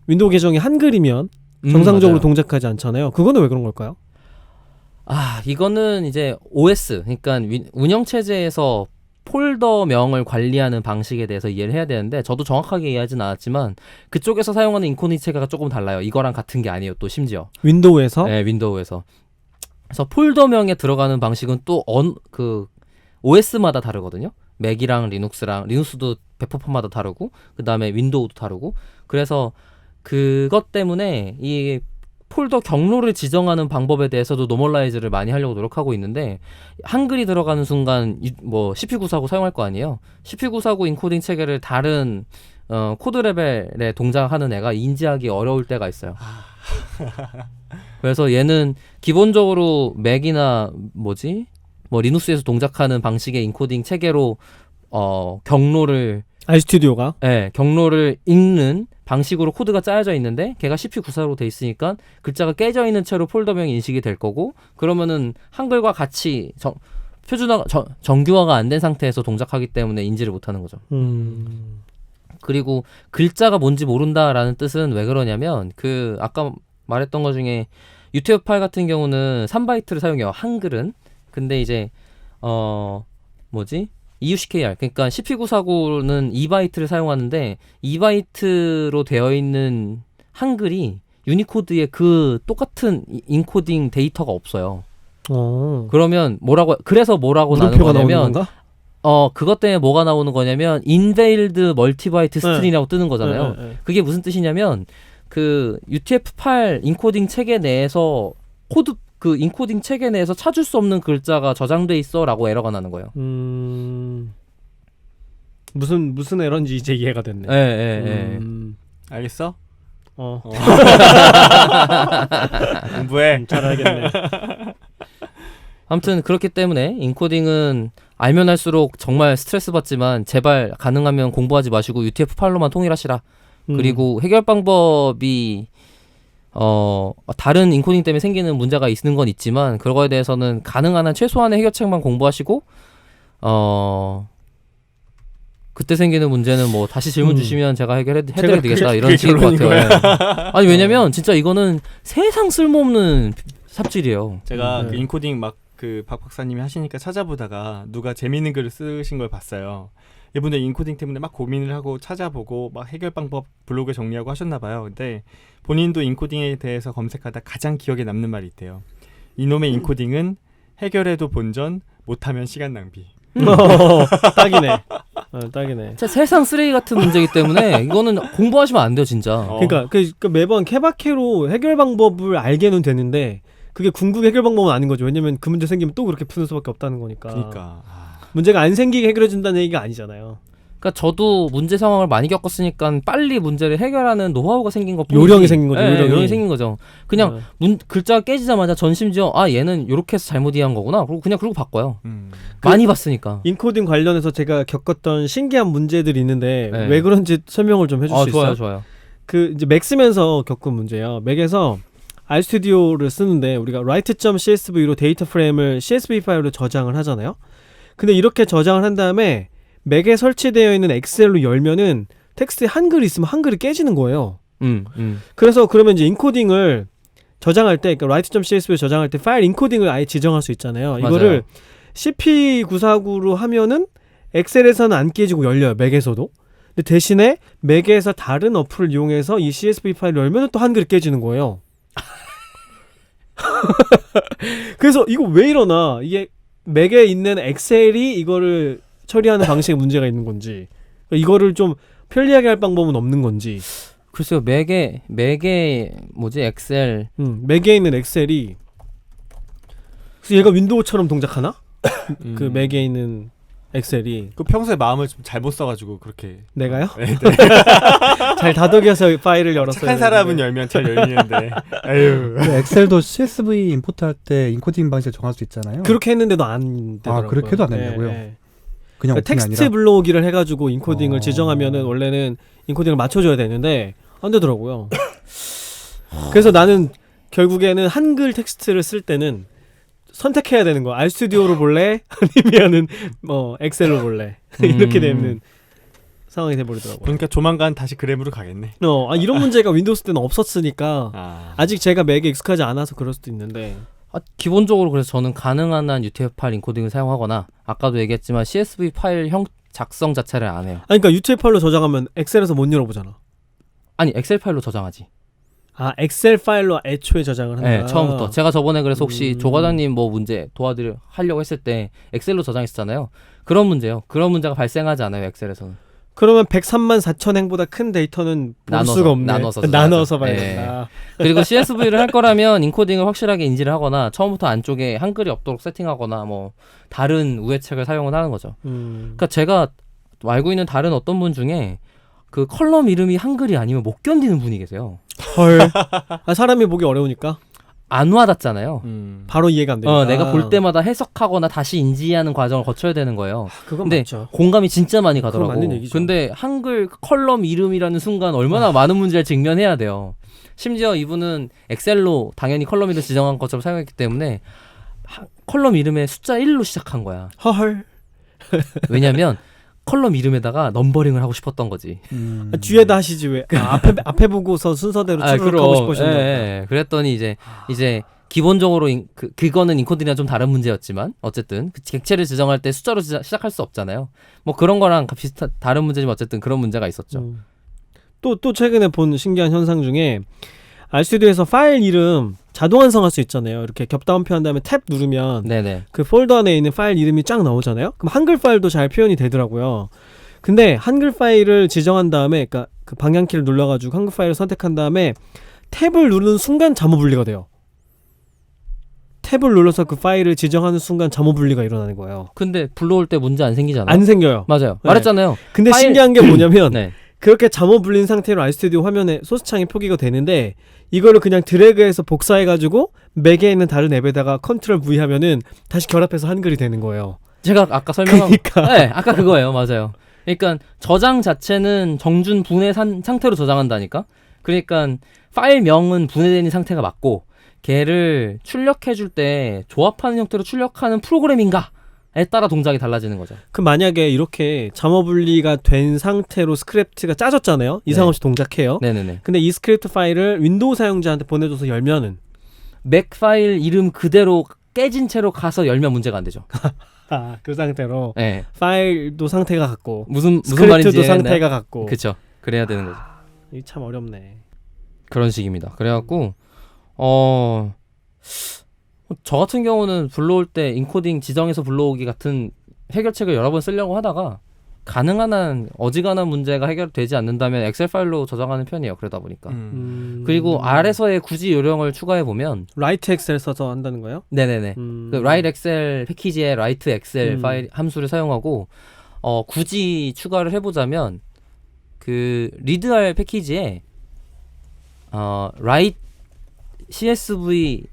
윈도우 계정이 한글이면 정상적으로 맞아요. 동작하지 않잖아요. 그거는 왜 그런 걸까요? 아, 이거는 이제 OS, 그러니까 운영체제에서 폴더명을 관리하는 방식에 대해서 이해를 해야 되는데 저도 정확하게 이해하진 않았지만 그쪽에서 사용하는 인코딩 체계가 조금 달라요. 이거랑 같은 게 아니에요. 또 심지어. 윈도우에서 네, 윈도우에서. 그래서 폴더명에 들어가는 방식은 또 그 OS마다 다르거든요. 맥이랑 리눅스도 배포판마다 다르고 그다음에 윈도우도 다르고 그래서 그것 때문에 이 폴더 경로를 지정하는 방법에 대해서도 노멀라이즈를 많이 하려고 노력하고 있는데 한글이 들어가는 순간 뭐 CPU949 사용할 거 아니에요. CPU949 인코딩 체계를 다른 코드 레벨에 동작하는 애가 인지하기 어려울 때가 있어요. 그래서 얘는 기본적으로 맥이나 뭐 리눅스에서 동작하는 방식의 인코딩 체계로 경로를 알스튜디오가 경로를 읽는 방식으로 코드가 짜여져 있는데 걔가 CPU94로 돼 있으니까 글자가 깨져 있는 채로 폴더명이 인식이 될 거고 그러면은 한글과 같이 정규화가 안 된 상태에서 동작하기 때문에 인지를 못하는 거죠. 그리고 글자가 뭔지 모른다라는 뜻은 왜 그러냐면 그 아까 말했던 것 중에 UTF-8 같은 경우는 3바이트를 사용해요. 한글은. 근데 이제 EUCKR 그러니까 CPU949는 2바이트를 사용하는데 2바이트로 되어 있는 한글이 유니코드에 그 똑같은 인코딩 데이터가 없어요. 그러면 그래서 뭐라고 나오는 거냐면 그것 때문에 뭐가 나오는 거냐면 invalid multibyte string이라고 뜨는 거잖아요. 그게 무슨 뜻이냐면 그 UTF-8 인코딩 체계 내에서 그 인코딩 체계 내에서 찾을 수 없는 글자가 저장돼 있어라고 에러가 나는 거예요. 무슨 에러인지 이제 이해가 됐네. 예. 알겠어? 공부해. 잘 알겠네. 아무튼 그렇기 때문에 인코딩은 알면 할수록 정말 스트레스 받지만 제발 가능하면 공부하지 마시고 UTF-8로만 통일하시라. 그리고 해결 방법이 다른 인코딩 때문에 생기는 문제가 있는 건 있지만 그거에 대해서는 가능한 한 최소한의 해결책만 공부하시고 그때 생기는 문제는 뭐 다시 질문 주시면 제가 해드려 드리겠다 이런 식인 것 같아요. 아니 왜냐면 진짜 이거는 세상 쓸모없는 삽질이에요. 제가 그 인코딩 막 그 박 박사님이 하시니까 찾아보다가 누가 재미있는 글을 쓰신 걸 봤어요. 이분들 인코딩 때문에 막 고민을 하고 찾아보고 막 해결 방법 블로그에 정리하고 하셨나 봐요. 근데 본인도 인코딩에 대해서 검색하다 가장 기억에 남는 말이 있대요. 이놈의 인코딩은 해결해도 본전, 못하면 시간 낭비. 딱이네. 딱이네. 진짜 세상 쓰레기 같은 문제이기 때문에 이거는 공부하시면 안 돼요, 진짜. 그러니까 매번 케바케로 해결 방법을 알게는 되는데 그게 궁극 해결 방법은 아닌 거죠. 왜냐면 그 문제 생기면 또 그렇게 푸는 수밖에 없다는 거니까. 그러니까 문제가 안 생기게 해결해준다는 얘기가 아니잖아요. 그러니까 저도 문제 상황을 많이 겪었으니까 빨리 문제를 해결하는 노하우가 생긴 것뿐이지. 요령이 생긴 거죠. 요령이 생긴 거죠. 그냥 글자가 깨지자마자 전 심지어 얘는 이렇게 해서 잘못 이해한 거구나. 그리고 바꿔요. 많이 봤으니까. 인코딩 관련해서 제가 겪었던 신기한 문제들이 있는데 네. 왜 그런지 설명을 좀 해줄 수 있어요? 좋아요. 그 이제 맥 쓰면서 겪은 문제예요. 맥에서 RStudio를 쓰는데 우리가 write.csv로 데이터 프레임을 CSV 파일로 저장을 하잖아요. 근데 이렇게 저장을 한 다음에 맥에 설치되어 있는 엑셀로 열면은 텍스트에 한글이 있으면 한글이 깨지는 거예요. 그래서 그러면 이제 인코딩을 저장할 때, 그러니까 write.csv 저장할 때 파일 인코딩을 아예 지정할 수 있잖아요. 이거를 CP949로 하면은 엑셀에서는 안 깨지고 열려요. 맥에서도. 근데 대신에 맥에서 다른 어플을 이용해서 이 CSV 파일을 열면 또 한글이 깨지는 거예요. 그래서 이거 왜 이러나? 이게 맥에 있는 엑셀이 이거를 처리하는 방식에 문제가 있는 건지, 이거를 좀 편리하게 할 방법은 없는 건지. 글쎄요, 맥에 뭐지 엑셀. 맥에 있는 엑셀이 그래서 얘가 윈도우처럼 동작하나? 그 맥에 있는 엑셀이. 그 평소에 마음을 좀 잘못 써가지고 그렇게. 내가요? 네, 네. 잘 다독여서 파일을 열었어요. 착한 사람은 열면 잘 열리는데. 아유. 그 엑셀도 CSV 임포트 할 때 인코딩 방식을 정할 수 있잖아요. 그렇게 했는데도 안 되더라고요. 그렇게도 안 된다고요? 그냥 그러니까 오픈이 텍스트 아니라? 블록이를 해가지고 인코딩을 지정하면은 원래는 인코딩을 맞춰줘야 되는데 안 되더라고요. 그래서 나는 결국에는 한글 텍스트를 쓸 때는 선택해야 되는 거. 알스튜디오로 볼래? 아니면은 엑셀로 볼래? 이렇게 되는 상황이 돼버리더라고요. 그러니까 조만간 다시 그램으로 가겠네. 이런 문제가 윈도우스 때는 없었으니까 아. 아직 제가 맥에 익숙하지 않아서 그럴 수도 있는데. 기본적으로 그래서 저는 가능한 한 UTF 파일 인코딩을 사용하거나 아까도 얘기했지만 CSV 파일 작성 자체를 안 해요. 아니, 그러니까 UTF 파일로 저장하면 엑셀에서 못 열어보잖아. 아니 엑셀 파일로 저장하지. 엑셀 파일로 애초에 저장을 한다. 네, 처음부터. 제가 저번에 그래서 혹시 조 과장님 뭐 문제 하려고 했을 때 엑셀로 저장했었잖아요. 그런 문제요. 그런 문제가 발생하지 않아요, 엑셀에서는. 그러면 103만 4천 행보다 큰 데이터는 볼 수가 없네. 나눠서 봐야 된다. 그리고 CSV를 할 거라면 인코딩을 확실하게 인지를 하거나 처음부터 안쪽에 한글이 없도록 세팅하거나 뭐 다른 우회책을 사용을 하는 거죠. 그러니까 제가 알고 있는 다른 어떤 분 중에 그 컬럼 이름이 한글이 아니면 못 견디는 분이 계세요. 헐. 사람이 보기 어려우니까 안 와닿잖아요. 바로 이해가 안 되니까. 내가 볼 때마다 해석하거나 다시 인지하는 과정을 거쳐야 되는 거예요. 그건 근데 맞죠. 공감이 진짜 많이 가더라고. 그건 맞는 얘기죠. 근데 한글 컬럼 이름이라는 순간 얼마나 많은 문제를 직면해야 돼요. 심지어 이분은 엑셀로 당연히 컬럼 이름 지정한 것처럼 사용했기 때문에 컬럼 이름에 숫자 1로 시작한 거야. 헐. 왜냐면 컬럼 이름에다가 넘버링을 하고 싶었던 거지. 뒤에다 하시지 왜? 앞에 보고서 순서대로 출력하고 싶으신 거예요. 예. 그랬더니 이제 기본적으로 그거는 인코딩이랑 좀 다른 문제였지만 어쨌든 그 객체를 지정할 때 숫자로 시작할 수 없잖아요. 뭐 그런 거랑 비슷한 다른 문제지만 어쨌든 그런 문제가 있었죠. 또 최근에 본 신기한 현상 중에 알스튜디오에서 파일 이름 자동 완성할 수 있잖아요. 이렇게 겹다운표 한 다음에 탭 누르면 네네. 그 폴더 안에 있는 파일 이름이 쫙 나오잖아요. 그럼 한글 파일도 잘 표현이 되더라고요. 근데 한글 파일을 지정한 다음에 그러니까 그 방향키를 눌러가지고 한글 파일을 선택한 다음에 탭을 누르는 순간 잠호 분리가 돼요. 탭을 눌러서 그 파일을 지정하는 순간 잠호 분리가 일어나는 거예요. 근데 불러올 때 문제 안 생기잖아요. 안 생겨요. 맞아요. 네. 말했잖아요. 근데 신기한 게 뭐냐면 네. 그렇게 잠호 불린 상태로 알스튜디오 화면에 소스창이 표기가 되는데 이거를 그냥 드래그해서 복사해가지고 맥에 있는 다른 앱에다가 컨트롤 V 하면은 다시 결합해서 한글이 되는 거예요. 제가 아까 설명한 그러니까. 네, 아까 그거예요. 맞아요. 그러니까 저장 자체는 정준 분해 상태로 저장한다니까. 그러니까 파일명은 분해된 상태가 맞고 걔를 출력해 줄 때 조합하는 형태로 출력하는 프로그램인가에 따라 동작이 달라지는 거죠. 그 만약에 이렇게 잠호 분리가 된 상태로 스크립트가 짜졌잖아요. 이상 없이 동작해요. 네네네. 근데 이 스크립트 파일을 윈도우 사용자한테 보내줘서 열면은 맥 파일 이름 그대로 깨진 채로 가서 열면 문제가 안 되죠. 그 상태로 네. 파일도 상태가 같고 무슨 스크립트도 말인지 상태가 같고. 그렇죠. 그래야 되는 거죠. 이 참 어렵네. 그런 식입니다. 그래갖고 저 같은 경우는 불러올 때 인코딩 지정해서 불러오기 같은 해결책을 여러 번 쓰려고 하다가 가능한 한 어지간한 문제가 해결되지 않는다면 엑셀 파일로 저장하는 편이에요. 그러다 보니까. 그리고 R에서의 굳이 요령을 추가해 보면 라이트 엑셀 써서 한다는 거예요? 네네네. 그 라이트 엑셀 패키지에 라이트 엑셀 파일 함수를 사용하고 굳이 추가를 해보자면 그 리드R 패키지에 write CSV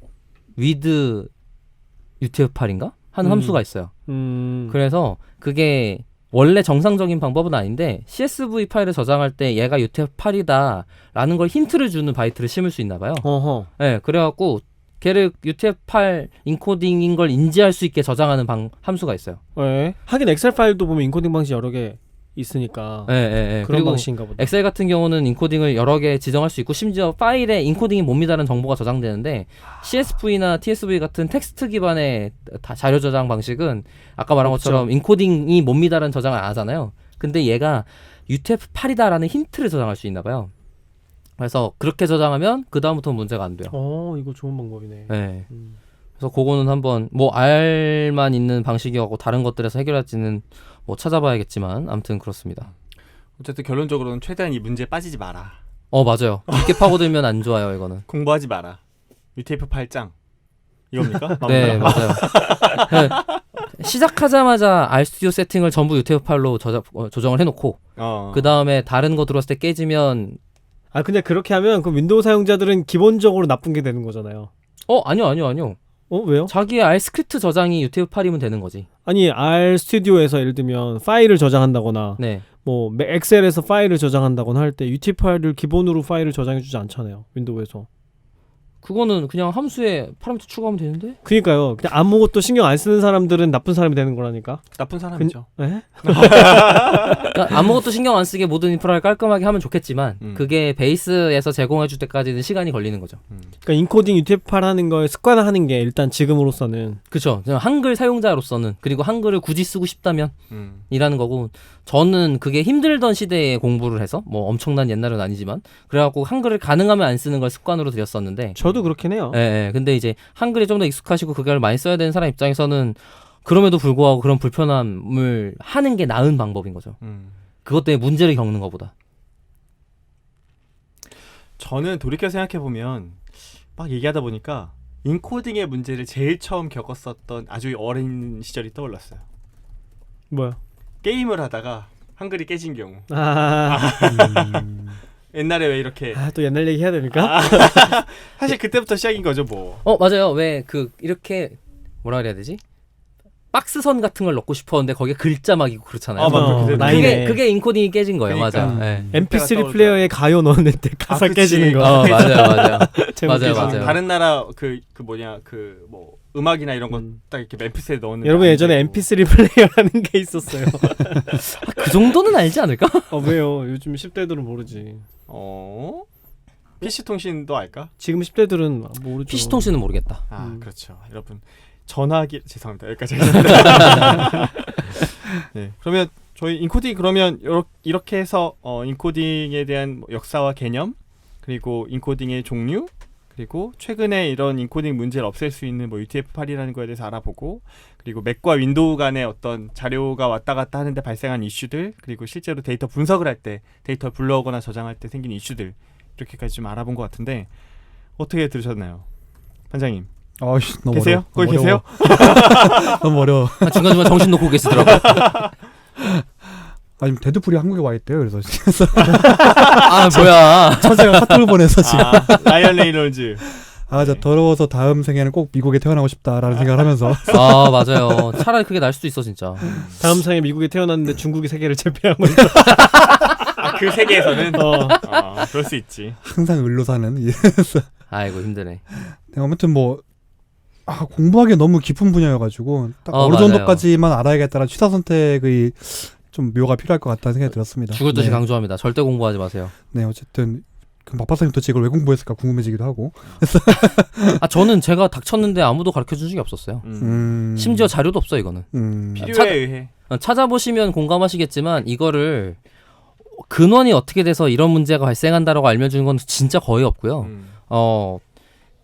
with UTF-8인가? 하는 함수가 있어요. 그래서 그게 원래 정상적인 방법은 아닌데 CSV 파일을 저장할 때 얘가 UTF-8이다 라는 걸 힌트를 주는 바이트를 심을 수 있나 봐요. 어허. 네, 그래갖고 걔를 UTF-8 인코딩인 걸 인지할 수 있게 저장하는 함수가 있어요. 네. 하긴 엑셀 파일도 보면 인코딩 방식 여러 개 있으니까 예, 예, 예. 그런 그리고 방식인가 보다. 엑셀 같은 경우는 인코딩을 여러 개 지정할 수 있고 심지어 파일에 인코딩이 못 미다는 정보가 저장되는데 CSV나 TSV 같은 텍스트 기반의 자료 저장 방식은 아까 말한 없죠. 것처럼 인코딩이 못 미다는 저장을 안 하잖아요. 근데 얘가 UTF-8이다라는 힌트를 저장할 수 있나 봐요. 그래서 그렇게 저장하면 그 다음부터는 문제가 안 돼요. 이거 좋은 방법이네. 네. 음. 그래서 그거는 한번 뭐 R만 있는 방식이고 다른 것들에서 해결할지는 뭐 찾아봐야겠지만 아무튼 그렇습니다. 어쨌든 결론적으로는 최대한 이 문제에 빠지지 마라. 맞아요. 깊게 파고들면 안 좋아요, 이거는. 공부하지 마라. UTF-8장 이겁니까? 네, 맞아요. 시작하자마자 RStudio 세팅을 전부 UTF-8로 조정을 해놓고 그 다음에 다른 거 들어왔을 때 깨지면 근데 그렇게 하면 그 윈도우 사용자들은 기본적으로 나쁜 게 되는 거잖아요. 아니요. 왜요? 자기의 R 스크립트 저장이 UTF-8이면 되는 거지. 아니 R 스튜디오에서 예를 들면 파일을 저장한다거나 네. 뭐 엑셀에서 파일을 저장한다거나 할 때 UTF-8을 기본으로 파일을 저장해주지 않잖아요. 윈도우에서. 그거는 그냥 함수에 파라미터 추가하면 되는데? 그니까요. 그냥 아무것도 신경 안 쓰는 사람들은 나쁜 사람이 되는 거라니까. 나쁜 사람이죠. 네? 그러니까 아무것도 신경 안 쓰게 모든 인프라를 깔끔하게 하면 좋겠지만 그게 베이스에서 제공해줄 때까지는 시간이 걸리는 거죠. 그러니까 인코딩 UTF-8 하는 걸 습관화하는 게 일단 지금으로서는 그렇죠. 한글 사용자로서는 그리고 한글을 굳이 쓰고 싶다면 이라는 거고 저는 그게 힘들던 시대에 공부를 해서 뭐 엄청난 옛날은 아니지만 그래갖고 한글을 가능하면 안 쓰는 걸 습관으로 들였었는데 저도 그렇긴 해요. 예. 근데 이제 한글이 좀 더 익숙하시고 그걸 많이 써야 되는 사람 입장에서는 그럼에도 불구하고 그런 불편함을 하는 게 나은 방법인 거죠. 그것 때문에 문제를 겪는 것보다. 저는 돌이켜 생각해보면 막 얘기하다 보니까 인코딩의 문제를 제일 처음 겪었었던 아주 어린 시절이 떠올랐어요. 뭐야? 게임을 하다가 한글이 깨진 경우. 옛날에 왜 이렇게 또 옛날 얘기 해야 됩니까? 사실 그때부터 시작인 거죠 뭐. 맞아요. 왜 이렇게 뭐라 그래야 되지? 박스선 같은 걸 넣고 싶었는데 거기에 글자 막 있고 그렇잖아요. 맞아. 라인에. 그게 인코딩이 깨진 거예요. 그러니까. 맞아요. 네. MP3 플레이어에 가요 넣었는데 가사 그치. 깨지는 거. 맞아요. 재밌게 맞아요. 다른 나라 뭐 음악이나 이런 거 딱 이렇게 MP3에 넣는. 여러분 예전에 MP3 플레이어라는 게 있었어요. 그 정도는 알지 않을까? 왜요? 요즘 10대들은 모르지. PC 통신도 알까? 지금 10대들은 모르죠. PC 통신은 모르겠다. 그렇죠. 여러분 전화기 죄송합니다. 여기까지 하겠습니다. 네. 그러면 저희 인코딩 그러면 이렇게 해서 인코딩에 대한 역사와 개념 그리고 인코딩의 종류 그리고 최근에 이런 인코딩 문제를 없앨 수 있는 뭐 UTF-8이라는 거에 대해서 알아보고 그리고 맥과 윈도우 간의 어떤 자료가 왔다 갔다 하는데 발생한 이슈들 그리고 실제로 데이터 분석을 할 때 데이터 불러오거나 저장할 때 생긴 이슈들 이렇게까지 좀 알아본 것 같은데 어떻게 들으셨나요? 반장님 너무 계세요? 어려워. 거기 계세요? 너무 어려워. 중간중간 정신 놓고 계시더라고요. 지금 데드풀이 한국에 와 있대요. 그래서 뭐야. 천사가 사투를 보내서 지금 라이언 레이놀즈. 진짜 더러워서 다음 생에는 꼭 미국에 태어나고 싶다라는 생각을 하면서 맞아요. 차라리 그게 날 수도 있어 진짜. 다음 생에 미국에 태어났는데 중국이 세계를 제패하고 있어. 그 세계에서는 그럴 수 있지. 항상 을로 사는. 아이고 힘드네. 아무튼 뭐 공부하기 너무 깊은 분야여가지고 딱 어느 맞아요. 정도까지만 알아야겠다는 취사 선택의 좀 묘가 필요할 것 같다는 생각이 들었습니다. 죽을 듯이 강조합니다. 절대 공부하지 마세요. 네, 어쨌든 그럼 박박사님 도대체 이걸 왜 공부했을까 궁금해지기도 하고. 저는 제가 닥쳤는데 아무도 가르쳐준 적이 없었어요. 심지어 자료도 없어 이거는. 필요에 의해. 찾아보시면 공감하시겠지만 이거를 근원이 어떻게 돼서 이런 문제가 발생한다라고 알려주는 건 진짜 거의 없고요.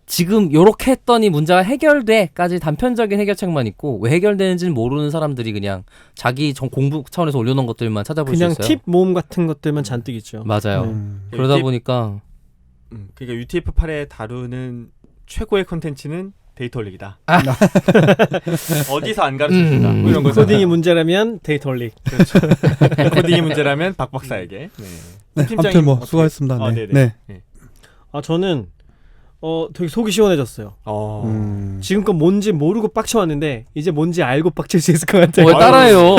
지금 요렇게 했더니 문제가 해결돼까지 단편적인 해결책만 있고 왜 해결되는지는 모르는 사람들이 그냥 자기 공부 차원에서 올려놓은 것들만 찾아볼 수 그냥 있어요. 팁 모음 같은 것들만 잔뜩 있죠. 맞아요. 그러다 보니까 그러니까 UTF-8에 다루는 최고의 콘텐츠는 데이터 올리기다. 어디서 안 가르쳐준다. 뭐 이런 거잖아요. 코딩이 문제라면 데이터 올릭. 그렇죠. 코딩이 문제라면 박 박사에게. 네, 아무튼 뭐 수고하셨습니다. 네. 저는 되게 속이 시원해졌어요. 지금껏 뭔지 모르고 빡쳐왔는데 이제 뭔지 알고 빡칠 수 있을 것 같아요. 왜 따라해요?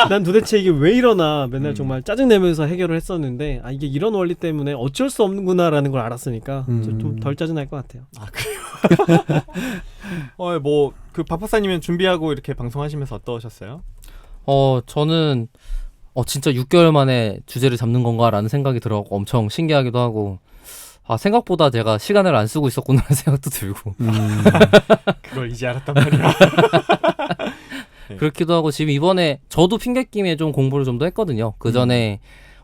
난 도대체 이게 왜 이러나 맨날 정말 짜증내면서 해결을 했었는데 이게 이런 원리 때문에 어쩔 수 없는구나라는 걸 알았으니까 좀 덜 짜증날 것 같아요. 그래요? 뭐 그 박 박사님은 준비하고 이렇게 방송하시면서 어떠셨어요? 저는 진짜 6개월 만에 주제를 잡는 건가라는 생각이 들어가고 엄청 신기하기도 하고 생각보다 제가 시간을 안 쓰고 있었구나라는 생각도 들고 그걸 이제 알았단 말이야. 네. 그렇기도 하고 지금 이번에 저도 핑계김에 좀 공부를 좀 더 했거든요. 그 전에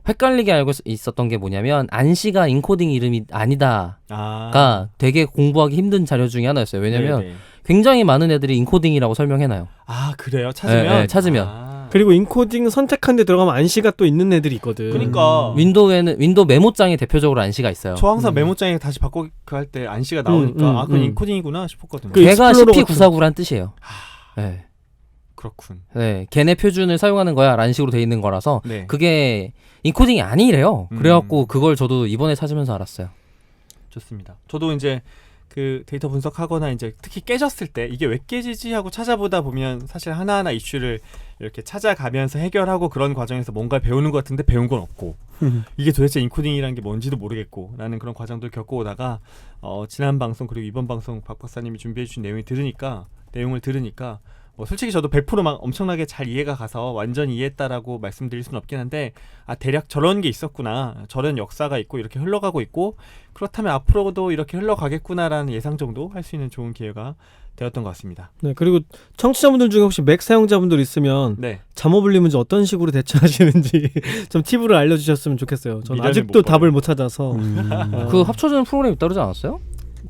헷갈리게 알고 있었던 게 뭐냐면 안시가 인코딩 이름이 아니다가 되게 공부하기 힘든 자료 중에 하나였어요. 왜냐면 네네. 굉장히 많은 애들이 인코딩이라고 설명해놔요. 그래요? 찾으면? 네, 찾으면. 그리고 인코딩 선택한 데 들어가면 안시가 또 있는 애들이 있거든. 그러니까 윈도우에는 윈도우 메모장에 대표적으로 안시가 있어요. 저 항상 메모장에 다시 바꾸기 할 때 안시가 나오니까 그건 인코딩이구나 싶었거든요. 그 걔가 익스플로러 CP949란 뜻이에요. 네. 그렇군. 네, 걔네 표준을 사용하는 거야 라는 식으로 돼 있는 거라서 네. 그게 인코딩이 아니래요. 그래갖고 그걸 저도 이번에 찾으면서 알았어요. 좋습니다. 저도 이제 그 데이터 분석하거나 이제 특히 깨졌을 때 이게 왜 깨지지 하고 찾아보다 보면 사실 하나하나 이슈를 이렇게 찾아가면서 해결하고 그런 과정에서 뭔가를 배우는 것 같은데 배운 건 없고 이게 도대체 인코딩이라는 게 뭔지도 모르겠고 라는 그런 과정들을 겪어오다가 지난 방송 그리고 이번 방송 박 박사님이 준비해 주신 내용을 들으니까 뭐 솔직히 저도 100% 막 엄청나게 잘 이해가 가서 완전히 이해했다라고 말씀드릴 수는 없긴 한데 대략 저런 게 있었구나, 저런 역사가 있고 이렇게 흘러가고 있고 그렇다면 앞으로도 이렇게 흘러가겠구나라는 예상 정도 할 수 있는 좋은 기회가 되었던 것 같습니다. 네, 그리고 청취자분들 중에 혹시 맥 사용자분들 있으면 네. 잠업 울림 문제 어떤 식으로 대처하시는지 좀 팁을 알려주셨으면 좋겠어요. 저는 미련을 아직도 못 답을 못 찾아서. 그 합쳐주는 프로그램이 따르지 않았어요?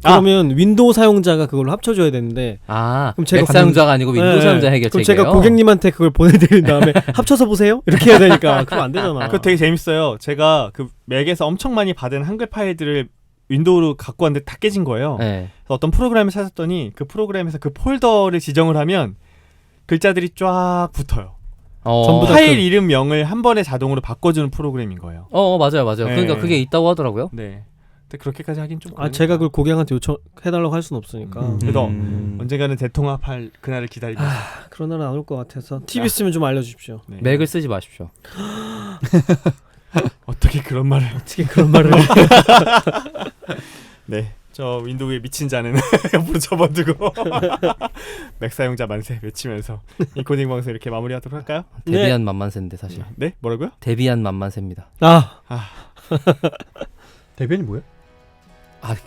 그러면 윈도우 사용자가 그걸 합쳐줘야 되는데 그럼 제가 맥 사용자가 아니고 윈도우 사용자 그럼 해결책이에요? 제가 고객님한테 그걸 보내드린 다음에 합쳐서 보세요? 이렇게 해야 되니까 그럼 안 되잖아. 그거 되게 재밌어요. 제가 그 맥에서 엄청 많이 받은 한글 파일들을 윈도우로 갖고 왔는데 다 깨진 거예요. 네. 그래서 어떤 프로그램을 찾았더니 그 프로그램에서 그 폴더를 지정을 하면 글자들이 쫙 붙어요. 전부 다 파일 이름명을 한 번에 자동으로 바꿔주는 프로그램인 거예요. 맞아요. 네. 그러니까 그게 있다고 하더라고요. 네. 근데 그렇게까지 하긴 좀 제가 그걸 고객한테 요청해달라고 할 수는 없으니까. 그래서 언젠가는 대통합할 그날을 기다리면서 그런 날은 안 올 것 같아서 팁 있으면 좀 알려주십시오. 네. 맥을 쓰지 마십시오. 어떻게 그런 말을 어떻게 그런 말을 네. 저 윈도우에 미친 자는 옆으로 접어두고 맥 사용자 만세 외치면서 인코딩 방송 이렇게 마무리하도록 할까요? 데비안 만만세인데 사실. 네? 뭐라고요? 데비안 만만세입니다. 대변이 뭐예요?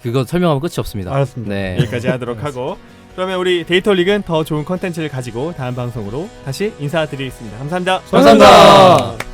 그거 설명하면 끝이 없습니다. 알았습니다. 네. 여기까지 하도록 하고 그러면 우리 데이터 릭은 더 좋은 컨텐츠를 가지고 다음 방송으로 다시 인사드리겠습니다. 감사합니다. 감사합니다.